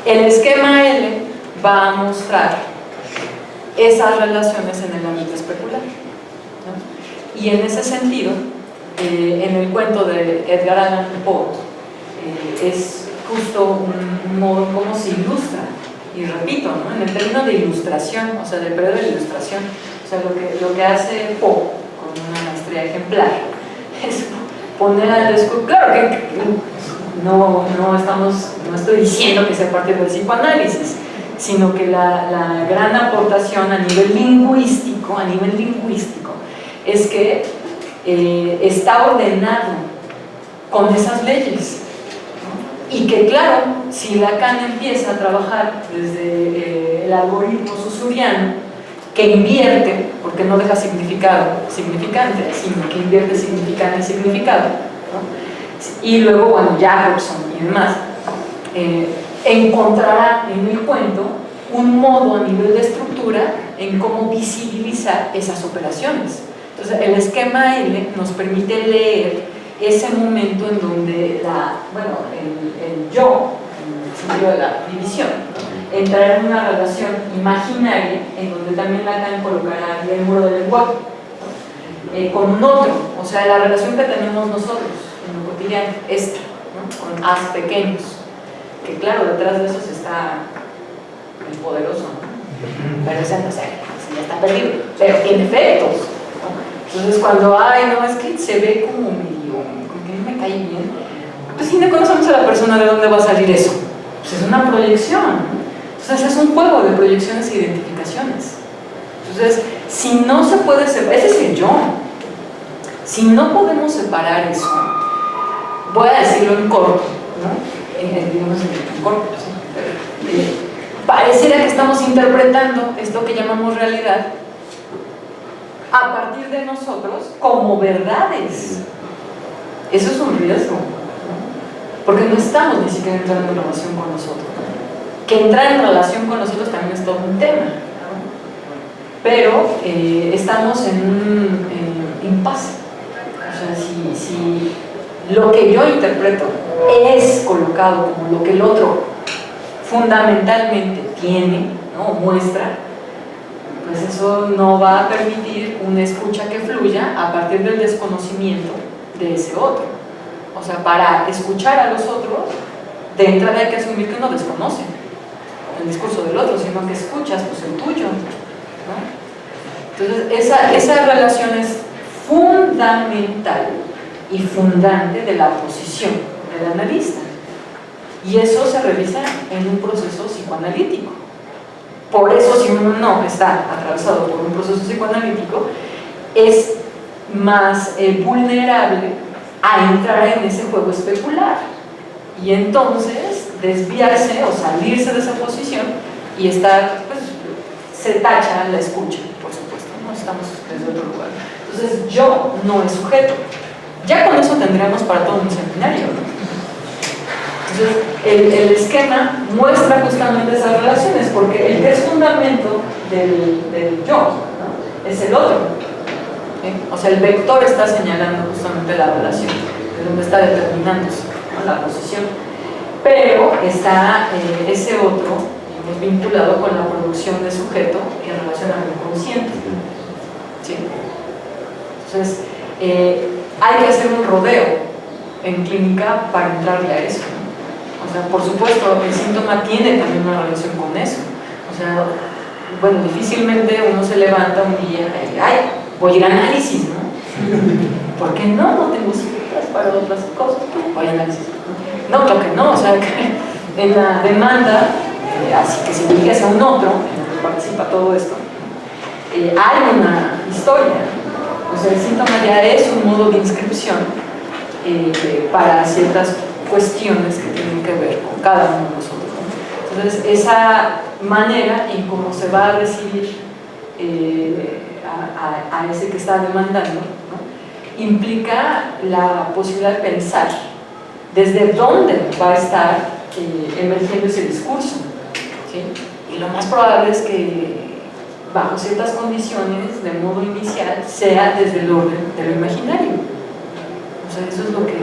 el esquema L va a mostrar esas relaciones en el ámbito especular, ¿no? Y en ese sentido, en el cuento de Edgar Allan Poe, es justo un modo como se ilustra, y repito, ¿no? En el término de ilustración, o sea, del periodo de ilustración, o sea, lo que hace Poe con una maestría ejemplar es poner al descubierto, claro que no estoy diciendo que sea a partir del psicoanálisis, sino que la gran aportación a nivel lingüístico es que está ordenado con esas leyes, ¿no? Y que claro, si Lacan empieza a trabajar desde el algoritmo susuriano, que invierte, porque no deja significado significante, sino que invierte significante y significado, ¿no? Y luego, bueno, Jacobson y demás, encontrará en el cuento un modo a nivel de estructura en cómo visibilizar esas operaciones. Entonces, el esquema L nos permite leer ese momento en donde el yo, en el sentido de la división, ¿no? Entrará en una relación imaginaria en donde también Lacan colocará el muro del lenguaje, ¿no? Con un otro, o sea, la relación que tenemos nosotros en lo cotidiano, ¿no? Con as pequeños, que claro, detrás de eso está el poderoso, ¿no? Pero ese no sé, ya está perdido, pero tiene efectos, ¿no? Entonces cuando no, es que se ve como medio, como que no me cae bien, pues si no conocemos a la persona, ¿de dónde va a salir eso? Pues es una proyección, ¿no? Entonces es un juego de proyecciones e identificaciones. Entonces, si no se puede separar, ese es el yo, si no podemos separar eso, voy a decirlo en corto, ¿no? Digamos en corto, ¿sí? Pareciera que estamos interpretando esto que llamamos realidad a partir de nosotros como verdades. Eso es un riesgo, ¿no? Porque no estamos ni siquiera entrando en relación con nosotros. Que entrar en relación con nosotros también es todo un tema, ¿no? Pero estamos en un impasse. O sea, si lo que yo interpreto es colocado como lo que el otro fundamentalmente tiene, ¿no? Muestra, pues eso no va a permitir una escucha que fluya a partir del desconocimiento de ese otro. O sea, para escuchar a los otros, de entrada hay que asumir que uno desconoce el discurso del otro, sino que escuchas pues el tuyo, ¿no? Entonces esa relación es fundamental y fundante de la posición del analista, y eso se revisa en un proceso psicoanalítico. Por eso, si uno no está atravesado por un proceso psicoanalítico, es más vulnerable a entrar en ese juego especular y entonces desviarse o salirse de esa posición y estar, pues, se tacha la escucha, por supuesto, no estamos desde otro lugar. Entonces, yo no es sujeto. Ya con eso tendríamos para todo un seminario, ¿no? Entonces, el esquema muestra justamente esas relaciones, porque el que es fundamento del yo, ¿no? Es el otro. ¿sí? O sea, el vector está señalando justamente la relación, de donde está determinándose, ¿no?, la posición. Pero está ese otro, digamos, vinculado con la producción de sujeto en relación al inconsciente, ¿sí? Entonces, hay que hacer un rodeo en clínica para entrarle a eso, ¿no? O sea, por supuesto, el síntoma tiene también una relación con eso. O sea, bueno, difícilmente uno se levanta un día y, ay, voy a ir a análisis, ¿no? ¿Por qué no? No tengo citas para otras cosas, voy a análisis. No, claro que no, o sea, que en la demanda, así que se dirige hacia un otro, en el que participa todo esto, hay una historia. O sea, el síntoma ya es un modo de inscripción para ciertas cuestiones que tienen que ver con cada uno de nosotros, ¿no? Entonces, esa manera en cómo se va a recibir a ese que está demandando, ¿no?, implica la posibilidad de pensar desde dónde va a estar emergiendo ese discurso, ¿sí? Y lo más probable es que bajo ciertas condiciones, de modo inicial, sea desde el orden de lo imaginario. O sea, eso es lo que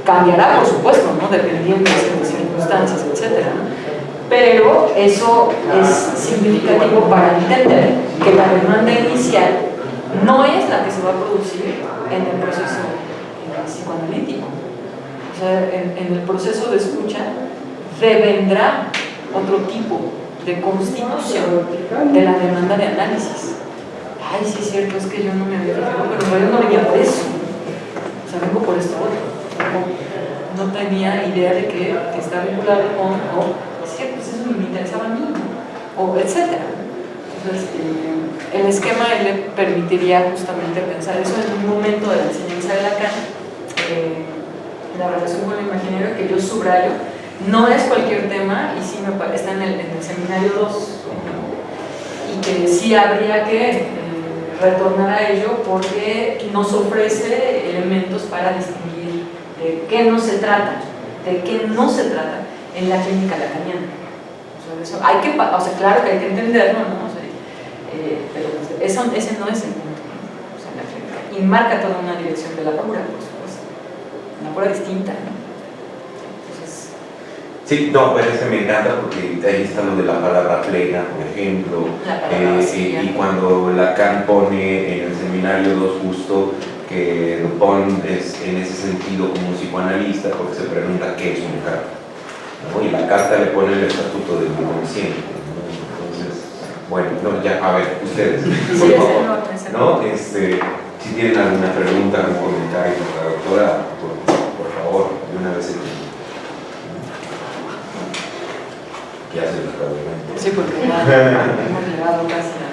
cambiará, por supuesto, ¿no?, dependiendo de ciertas circunstancias, etc., ¿no? Pero eso es significativo para entender que la demanda inicial no es la que se va a producir en el proceso psicoanalítico. O sea, en el proceso de escucha devendrá otro tipo de constitución de la demanda de análisis. Ay, sí es cierto, es que yo no me había fijado, pero en realidad no venía por eso. O sea, vengo por esto otro. No tenía idea de que está vinculado con, es cierto, pues eso me interesaba a mí, o etcétera. Entonces, el esquema le permitiría justamente pensar eso en un momento de la enseñanza de Lacan, la relación con el imaginario que yo subrayo. No es cualquier tema y sí está en el seminario 2, y que sí habría que retornar a ello porque nos ofrece elementos para distinguir de qué no se trata, en la clínica lacaniana. O sea, eso hay que, o sea, claro que hay que entenderlo, ¿no? O sea, pero ese no es el punto, ¿no? O sea, en la clínica, y marca toda una dirección de la cura, por supuesto, una cura distinta, ¿no? Sí, no, pues ese me encanta porque ahí está lo de la palabra plena, por ejemplo, y cuando Lacan pone en el seminario 2 justo que Dupont es en ese sentido como un psicoanalista porque se pregunta qué es una carta, ¿no? Y la carta le pone el estatuto del inconsciente, ¿no? Entonces, bueno, no, ya, a ver, ustedes, por favor, ¿no? Si tienen alguna pregunta, algún comentario para la doctora, por favor, de una vez ya se los probablemente. Sí, porque ya hemos llegado casi a...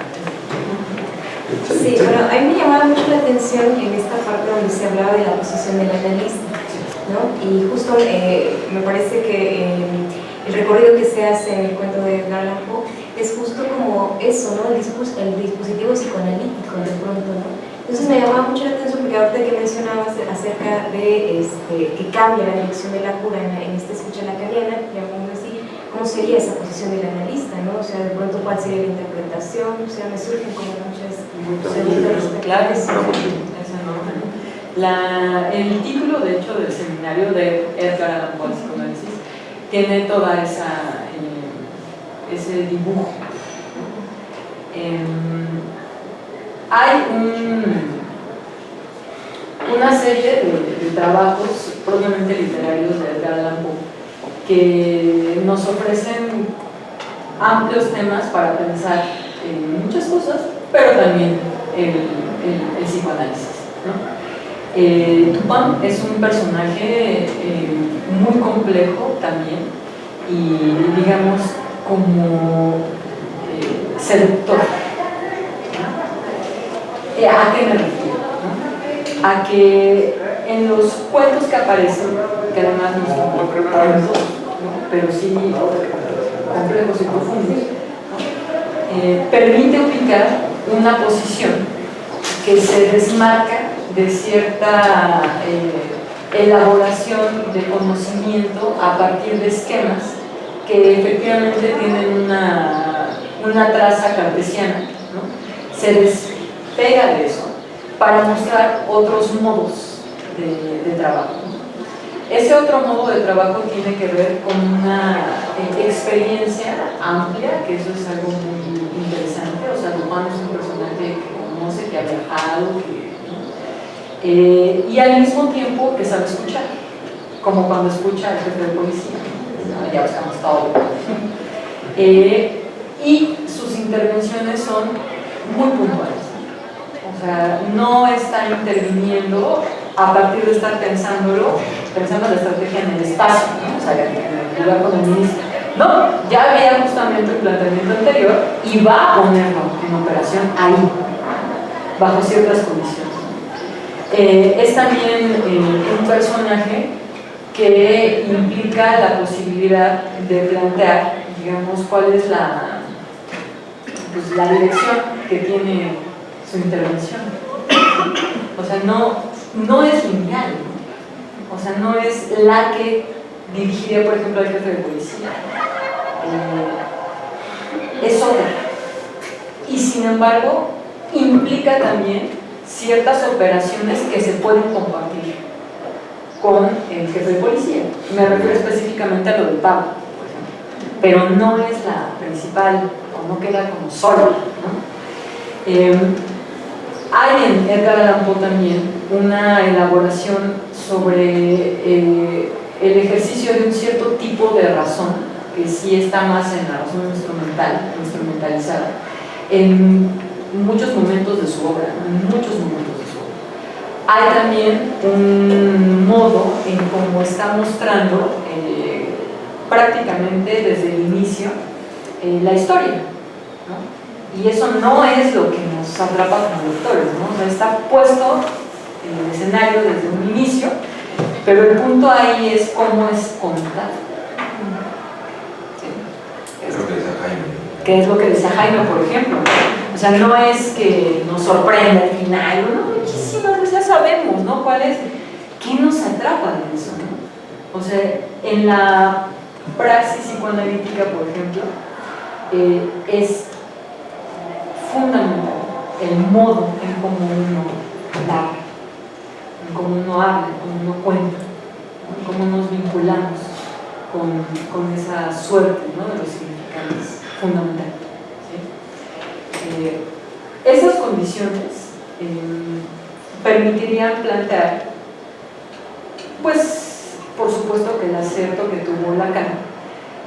Sí, bueno, a mí me llamaba mucho la atención en esta parte donde se hablaba de la posición del analista, ¿no? Y justo me parece que el recorrido que se hace en el cuento de Edgar Allan Poe es justo como eso, ¿no? El dispositivo psicoanalítico de pronto, ¿no? Entonces me llamaba mucho la atención porque ahorita que mencionabas acerca de que cambia la dirección de la cura en esta escucha lacaniana, llamémoslo así, ¿cómo sería esa posición del analista, ¿no? O sea, de pronto, ¿cuál sería la interpretación? O sea, me surgen como muchas preguntas. Claro, esa no. El título, de hecho, del seminario de Edgar Allan Poe, psicoanálisis, tiene toda ese dibujo. Hay una serie de trabajos propiamente literarios de Edgar Allan Poe que nos ofrecen amplios temas para pensar en muchas cosas, pero también el psicoanálisis, ¿no? Dupont es un personaje muy complejo también y, digamos, como seductor, ¿no? ¿A qué me refiero? ¿No? A que en los cuentos que aparecen, que además no son complejos, ¿no?, pero sí complejos y profundos, ¿no?, permite ubicar una posición que se desmarca de cierta elaboración de conocimiento a partir de esquemas que efectivamente tienen una traza cartesiana, ¿no? Se pega de eso para mostrar otros modos de trabajo. Ese otro modo de trabajo tiene que ver con una experiencia amplia, que eso es algo muy interesante. O sea, Dupin es un personaje que conoce, que ha viajado, y al mismo tiempo que sabe escuchar, como cuando escucha al jefe de policía, ¿no? Ya buscamos todo. Y sus intervenciones son muy puntuales. O sea, no está interviniendo a partir de estar pensando la estrategia en el espacio, ¿no? O sea, en el lugar como ministro. No, ya había justamente el planteamiento anterior y va a ponerlo en operación ahí, bajo ciertas condiciones. Es también un personaje que implica la posibilidad de plantear, digamos, cuál es la dirección que tiene su intervención. O sea, no es lineal, ¿no? O sea, no es la que dirigiría, por ejemplo, al jefe de policía. Es otra. Y sin embargo, implica también ciertas operaciones que se pueden compartir con el jefe de policía. Me refiero específicamente a lo del pago, por ejemplo. Pero no es la principal, o no queda como sola, ¿no? Hay en Edgar Allan Poe también una elaboración sobre el ejercicio de un cierto tipo de razón, que sí está más en la razón instrumentalizada, en muchos momentos de su obra, Hay también un modo en cómo está mostrando prácticamente desde el inicio la historia, ¿no? Y eso no es lo que nos atrapa como lectores, ¿no? O sea, está puesto en el escenario desde un inicio, pero el punto ahí es cómo es contado. ¿Sí? Es lo que decía Jaime. ¿Qué es lo que decía Jaime, por ejemplo? O sea, no es que nos sorprenda al final, ¿no? Muchísimas veces ya sabemos, ¿no? ¿Cuál es? ¿Qué nos atrapa de eso, no? O sea, en la praxis psicoanalítica, por ejemplo, es fundamental el modo en cómo uno narra, en cómo uno habla, en cómo uno cuenta, ¿no? En cómo nos vinculamos con esa suerte, ¿no? De los significantes, fundamental, ¿sí? Esas condiciones permitirían plantear, pues, por supuesto que el acierto que tuvo Lacan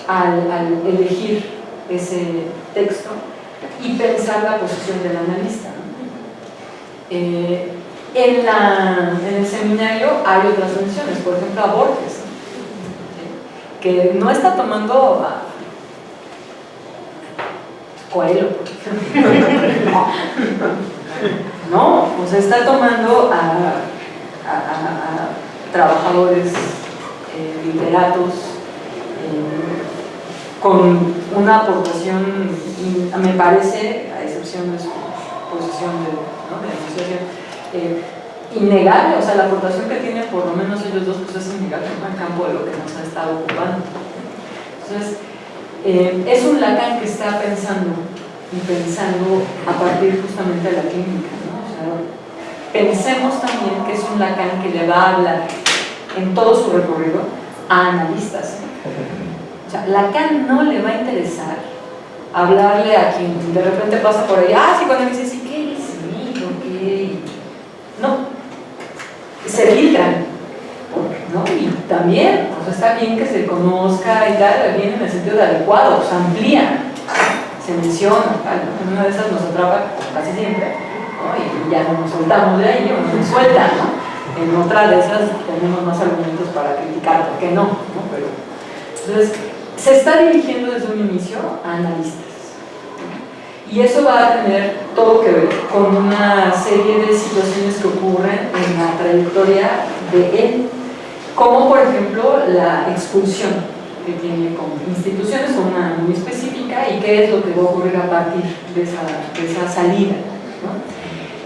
al elegir ese texto y pensar la posición del analista, ¿no? En el seminario hay otras menciones, por ejemplo a Borges, ¿sí? Que no está tomando a Coelho, por ejemplo. No, o sea, está tomando a trabajadores, literatos, con una aportación, me parece, a excepción de su posición de asociación, innegable. O sea, la aportación que tienen por lo menos ellos dos, pues es innegable en el campo de lo que nos ha estado ocupando. Entonces, es un Lacan que está pensando a partir justamente de la clínica, ¿no? O sea, pensemos también que es un Lacan que le va a hablar en todo su recorrido a analistas. O sea, Lacan no le va a interesar hablarle a quien de repente pasa por ahí, sí, cuando dice, sí, ¿qué es? Sí, ¿qué? No, se filtran, ¿no? Y también, o sea, está bien que se conozca y tal, bien en el sentido de adecuado, se amplía, se menciona, tal, ¿no? Una de esas nos atrapa casi siempre, ¿no? Y ya no nos soltamos de ahí, o nos sueltan, ¿no? En otra de esas tenemos más argumentos para criticar, ¿por qué no? Pero, entonces, se está dirigiendo desde un inicio a analistas. Y eso va a tener todo que ver con una serie de situaciones que ocurren en la trayectoria de él, como por ejemplo la expulsión que tiene con instituciones, con una muy específica, y qué es lo que va a ocurrir a partir de esa salida, ¿no?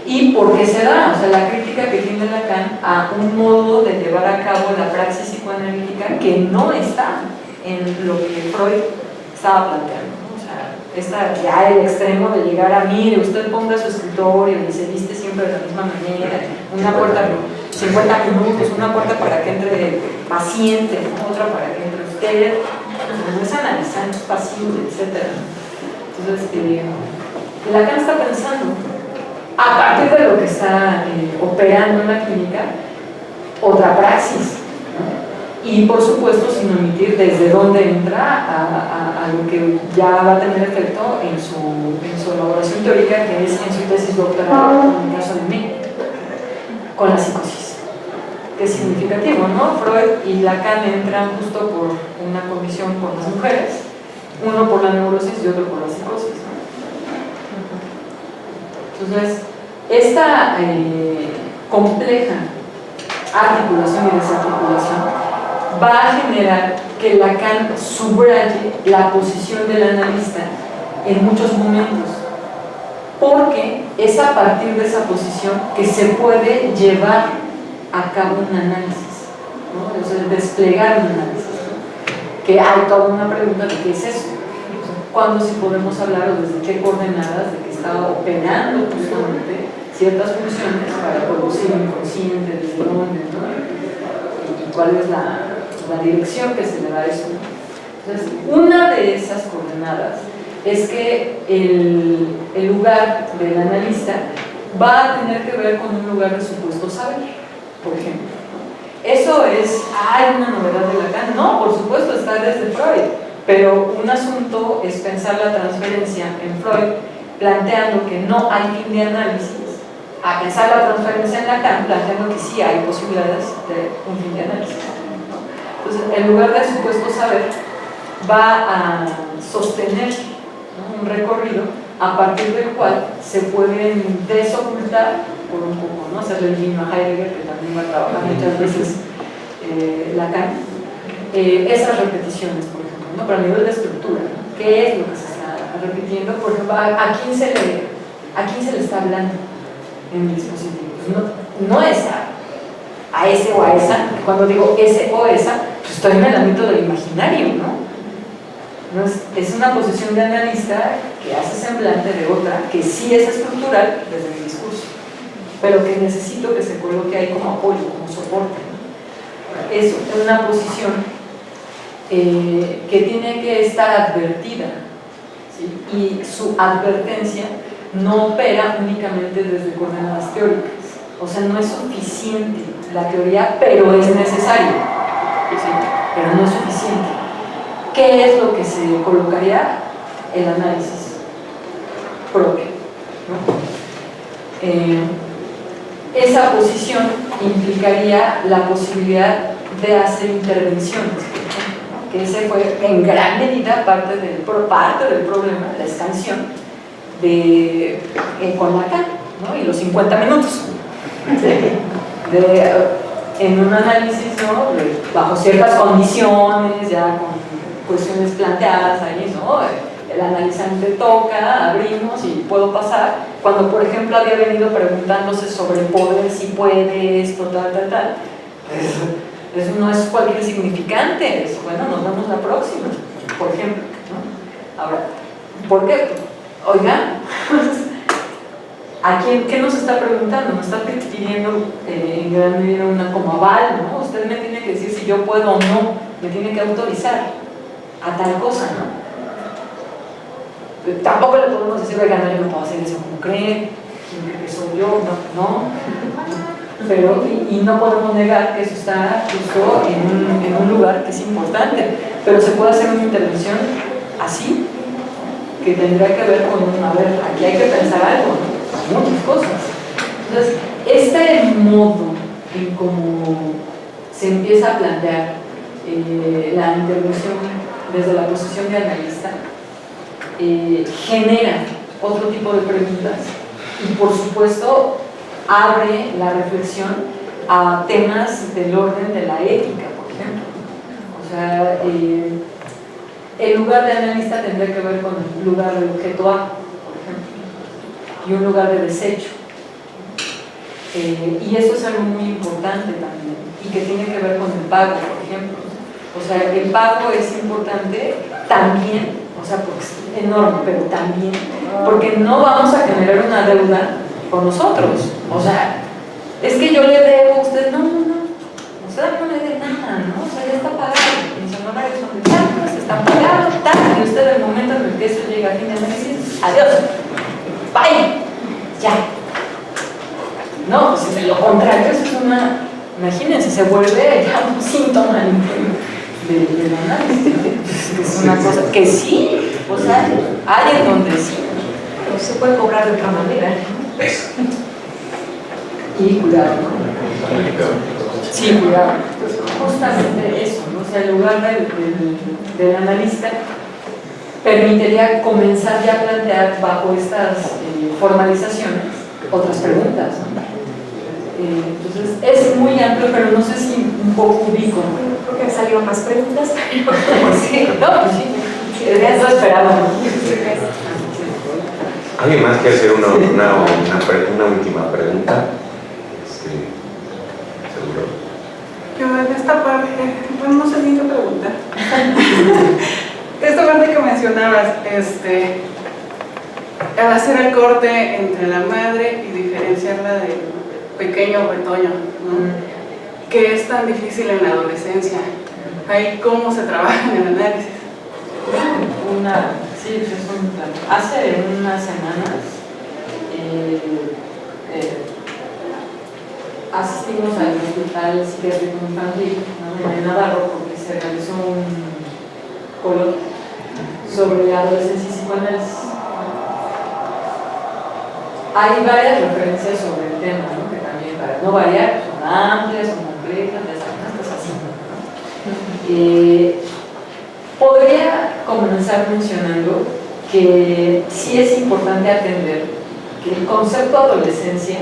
Y por qué se da, o sea, la crítica que tiene Lacan a un modo de llevar a cabo la praxis psicoanalítica que no está en lo que Freud estaba planteando, ¿no? O sea, ya el extremo de llegar a, mire, usted ponga su escritorio y se viste siempre de la misma manera, una puerta 50 minutos, una puerta para que entre el paciente, otra para que entre usted, no es analizar, es pasivo, etc. Entonces, Lacan está pensando, a partir de lo que está operando en la clínica, otra praxis, ¿no? Y por supuesto sin omitir desde dónde entra a lo que ya va a tener efecto en su elaboración teórica, que es en su tesis doctoral, en el caso de May, con la psicosis, que es significativo, ¿no? Freud y Lacan entran justo por una condición por las mujeres, uno por la neurosis y otro por la psicosis, ¿no? Entonces, esta compleja articulación y desarticulación va a generar que Lacan subraye la posición del analista en muchos momentos, porque es a partir de esa posición que se puede llevar a cabo un análisis, ¿no? O sea, desplegar un análisis, ¿no? Que hay toda una pregunta de qué es eso, cuándo sí podemos hablar o desde qué coordenadas de que está operando justamente ciertas funciones para producir un inconsciente, desde dónde, ¿no? Y cuál es la dirección que se le da a eso. Entonces, una de esas coordenadas es que el lugar del analista va a tener que ver con un lugar de supuesto saber, por ejemplo. ¿Eso es, hay una novedad de Lacan? No, por supuesto, está desde Freud, pero un asunto es pensar la transferencia en Freud planteando que no hay fin de análisis, a pensar la transferencia en Lacan planteando que sí hay posibilidades de un fin de análisis. Entonces, el lugar de supuesto saber va a sostener, ¿no?, un recorrido a partir del cual se pueden desocultar por un poco, ¿no? Hacerle el guiño a Heidegger, que también va a trabajar muchas veces Lacan, esas repeticiones, por ejemplo, ¿no? Pero a nivel de estructura, ¿no? ¿Qué es lo que se está repitiendo? Por ejemplo, ¿a quién se le está hablando en el dispositivo? Pues no es a ese o a esa. Cuando digo ese o esa, pues estoy en el ámbito del imaginario, ¿no? Es una posición de analista que hace semblante de otra, que sí es estructural desde mi discurso, pero que necesito que se coloque ahí como apoyo, como soporte, ¿no? Eso es una posición que tiene que estar advertida, ¿sí? Y su advertencia no opera únicamente desde coordenadas teóricas, o sea, no es suficiente la teoría, pero es necesario, ¿sí? Pero no es suficiente. ¿Qué es lo que se colocaría? El análisis propio, ¿no? Esa posición implicaría la posibilidad de hacer intervenciones, ¿no? Que ese fue en gran medida parte del problema, la expansión con Lacan, ¿no? Y los 50 minutos en un análisis, ¿no? Bajo ciertas condiciones, ya con cuestiones planteadas ahí, ¿no? El analizante toca, abrimos y puedo pasar. Cuando, por ejemplo, había venido preguntándose sobre poder, si puede esto, tal. Eso no es cualquier significante. Bueno, nos vemos la próxima, por ejemplo, ¿no? Ahora, ¿por qué? Oigan, ¿a quién, qué nos está preguntando? Nos está pidiendo en gran medida una como aval, ¿no? Usted me tiene que decir si yo puedo o no, me tiene que autorizar a tal cosa, ¿no? Tampoco le podemos decir, oiga, no, yo no puedo hacer eso como cree, ¿quién cree que soy yo? No. Pero, y no podemos negar que eso está justo en un lugar que es importante, pero se puede hacer una intervención así, que tendrá que ver con, a ver, aquí hay que pensar algo, ¿no? Muchas cosas. Entonces, este modo en cómo se empieza a plantear la intervención desde la posición de analista genera otro tipo de preguntas y, por supuesto, abre la reflexión a temas del orden de la ética, por ejemplo. O sea, el lugar de analista tendría que ver con el lugar del objeto A, por ejemplo, y un lugar de desecho. Y eso es algo muy importante también, y que tiene que ver con el pago, por ejemplo. O sea, el pago es importante también, o sea, porque es enorme, pero también porque no vamos a generar una deuda con nosotros. O sea, es que yo le debo a usted, no, usted no le debe nada, ¿no? O sea, ya está pagado, mis honorarios son de tantos, están pagados, tal, y usted en el momento en el que eso llega a fin de mes dice, adiós, bye, ya. No, pues de lo contrario, eso es una, imagínense, se vuelve ya un síntoma del análisis, ¿no? Es una cosa que sí, o sea, hay en donde sí. Pero se puede cobrar de otra manera. Y cuidado, ¿no? Sí, cuidado. Entonces, justamente eso, ¿no? O sea, el lugar del analista permitiría comenzar ya a plantear bajo estas formalizaciones otras preguntas, ¿no? Entonces, es muy amplio, pero no sé si un poco ubico, ¿no? Creo que me salieron más preguntas. Sí, no, pues sí. Eso esperaba, ¿no? ¿Alguien más quiere hacer una última pregunta? ¿Seguro? Yo en esta parte, bueno, no sé ni qué preguntar. Esta parte que mencionabas, al hacer el corte entre la madre y diferenciarla del pequeño retoño, ¿no? Que es tan difícil en la adolescencia. Ahí cómo se trabaja en el análisis. Sí, es un plan. Hace unas semanas asistimos al hospital psiquiátrico infantil, ¿no? En Navarro, porque se realizó un coloquio sobre la adolescencia y psicoanálisis. Hay varias referencias sobre el tema, ¿no? Que también, para no variar, son amplias, son complejas, cosas así, ¿no? Podría comenzar mencionando que sí es importante atender que el concepto de adolescencia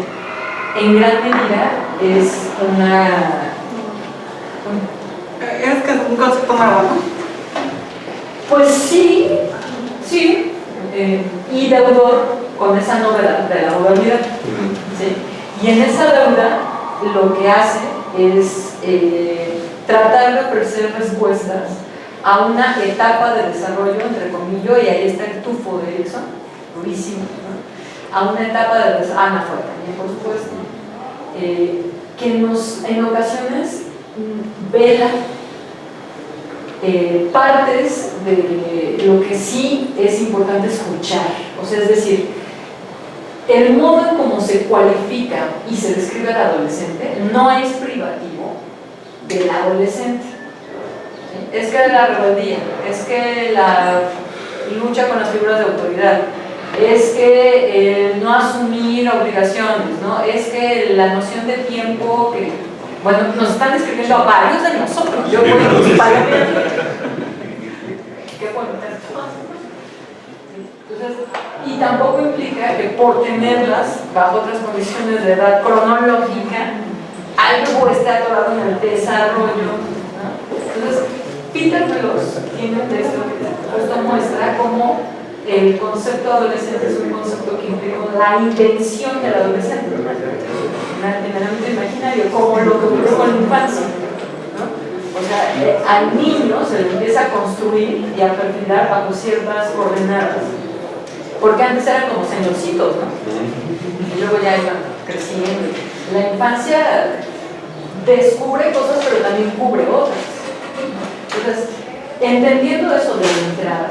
en gran medida es Es que es un concepto nuevo, ¿no? pues sí, y deudor con esa novedad de la modernidad, ¿sí? Y en esa deuda lo que hace es tratar de ofrecer respuestas a una etapa de desarrollo, entre comillas, y ahí está el tufo de Erickson, durísimo, ¿no? A una etapa de desarrollo, Ana fue también, por supuesto, que nos, en ocasiones, vela partes de lo que sí es importante escuchar, o sea, es decir, el modo en cómo se cualifica y se describe al adolescente no es privativo del adolescente. Es que la rebeldía, es que la lucha con las figuras de autoridad, es que no asumir obligaciones, ¿no? Es que la noción de tiempo que, bueno, nos están describiendo a varios de nosotros. Yo voy a participar en qué bueno. Entonces, y tampoco implica que por tenerlas bajo otras condiciones de edad cronológica, algo esté atorado en el desarrollo, ¿no? Entonces, Peter Veloz tiene un texto que justo muestra cómo el concepto adolescente es un concepto que implica la invención del adolescente, ¿no? En el ámbito imaginario, como lo que ocurre con la infancia, ¿no? O sea, al niño se le empieza a construir y a perfilar bajo ciertas coordenadas, porque antes eran como señorcitos, ¿no? Y luego ya iban creciendo. La infancia descubre cosas, pero también cubre otras. Entonces, entendiendo eso de la entrada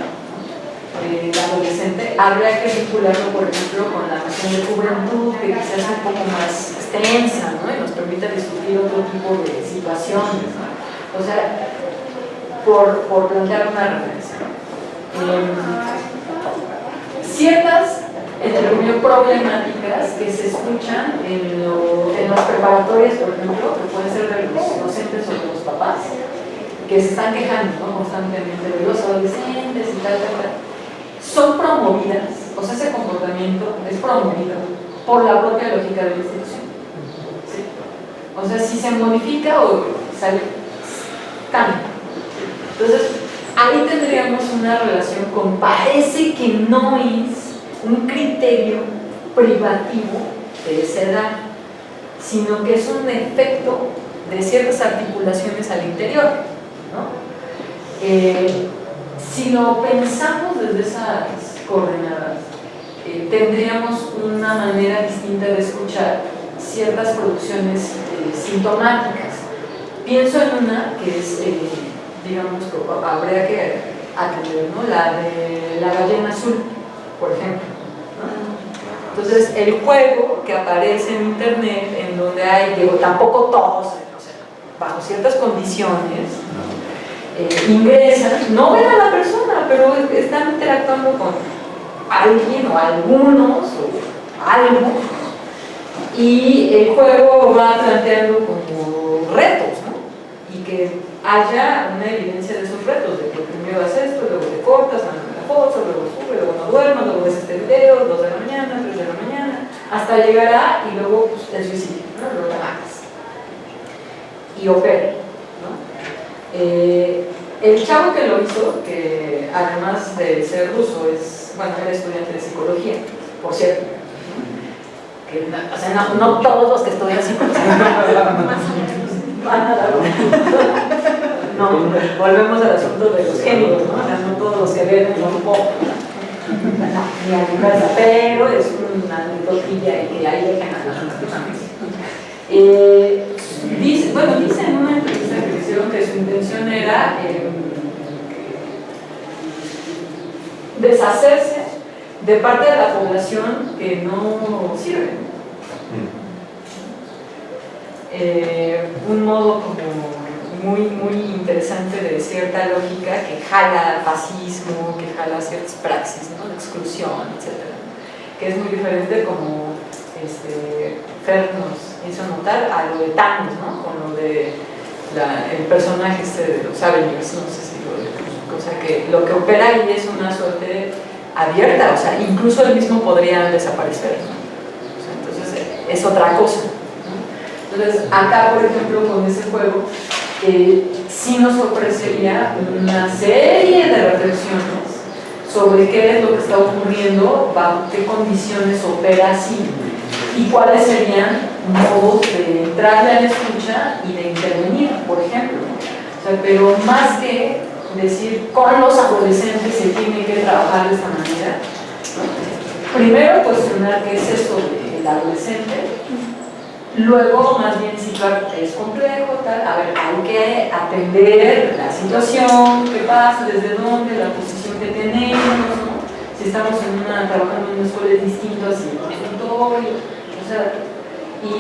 del adolescente, habría que vincularlo, por ejemplo, con la noción de juventud, que quizás es un poco más extensa, ¿no? Y nos permite discutir otro tipo de situaciones, ¿no? O sea, por plantear una referencia. Ciertas, entre comillas, problemáticas que se escuchan en las preparatorias, por ejemplo, que pueden ser de los docentes o de los papás, que se están quejando, ¿no? Constantemente de los adolescentes y tal, son promovidas, o sea, ese comportamiento es promovido por la propia lógica de la institución, ¿sí? O sea, si se modifica o sale, cambia. Entonces, ahí tendríamos una relación con, parece que no es un criterio privativo de esa edad, sino que es un efecto de ciertas articulaciones al interior, ¿no? si lo pensamos desde esas coordenadas, tendríamos una manera distinta de escuchar ciertas producciones sintomáticas. Pienso en una que es, digamos, que habría que atender, ¿no? La de la ballena azul, por ejemplo, ¿no? Entonces, el juego que aparece en internet, en donde hay, digo, tampoco todos, o sea, bajo ciertas condiciones, ingresan, no ven a la persona, pero están interactuando con alguien o algunos o algo, y el juego va planteando como retos, ¿no? Y que haya una evidencia de esos retos, de que primero haces esto, luego te cortas, mandas la foto, luego sube, luego no duermas, luego ves este video, 2 de la mañana, 3 de la mañana, hasta llegar a, y luego pues, el suicidio, ¿no? Luego te matas. Y opera, ¿no? El chavo que lo hizo, que además de ser ruso, es, bueno, era estudiante de psicología, por cierto. Que, o sea, no todos los que estudian psicología van a dar. No, volvemos al asunto de los géneros, ¿no? O sea, no todos los que ven son pop, ni a mi casa, pero es una anecdotilla y que hay de dice, bueno, dice en una entrevista que hicieron que su intención era deshacerse de parte de la población que no sirve. Un modo como muy interesante de cierta lógica que jala fascismo, que jala ciertas praxis, ¿no? De exclusión, etc. Que es muy diferente como Fer nos hizo notar a lo de Thanos, ¿no? Con lo de el personaje de los Avengers, no sé si o sea, que lo que opera ahí es una suerte abierta, o sea, incluso él mismo podría desaparecer, ¿no? O sea, entonces es otra cosa, ¿no? Entonces acá, por ejemplo, con ese juego sí nos ofrecería una serie de reflexiones sobre qué es lo que está ocurriendo, bajo qué condiciones opera así y cuáles serían modos de entrarle a la escucha y de intervenir, por ejemplo. O sea, pero más que decir con los adolescentes se tiene que trabajar de esta manera, ¿no? Primero cuestionar qué es esto del adolescente, luego más bien situar es complejo, tal, a ver, hay que atender la situación, qué pasa, desde dónde, la posición que tenemos, ¿no? Si estamos trabajando en una escuela es distinto así, en el consultorio, o sea, y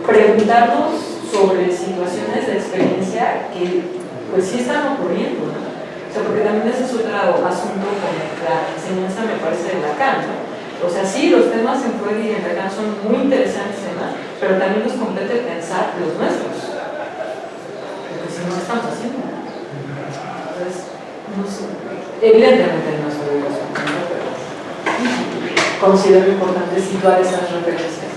preguntarnos sobre situaciones de experiencia que pues sí están ocurriendo, ¿no? O sea, porque también ese es otro asunto con la enseñanza, me parece, de Lacan, ¿no? O sea, sí, los temas en Freud y en Lacan son muy interesantes temas, pero también nos compete pensar los nuestros, porque si no estamos haciendo. Entonces, no sé, evidentemente no es obligación, ¿no? Pero considero importante situar esas referencias.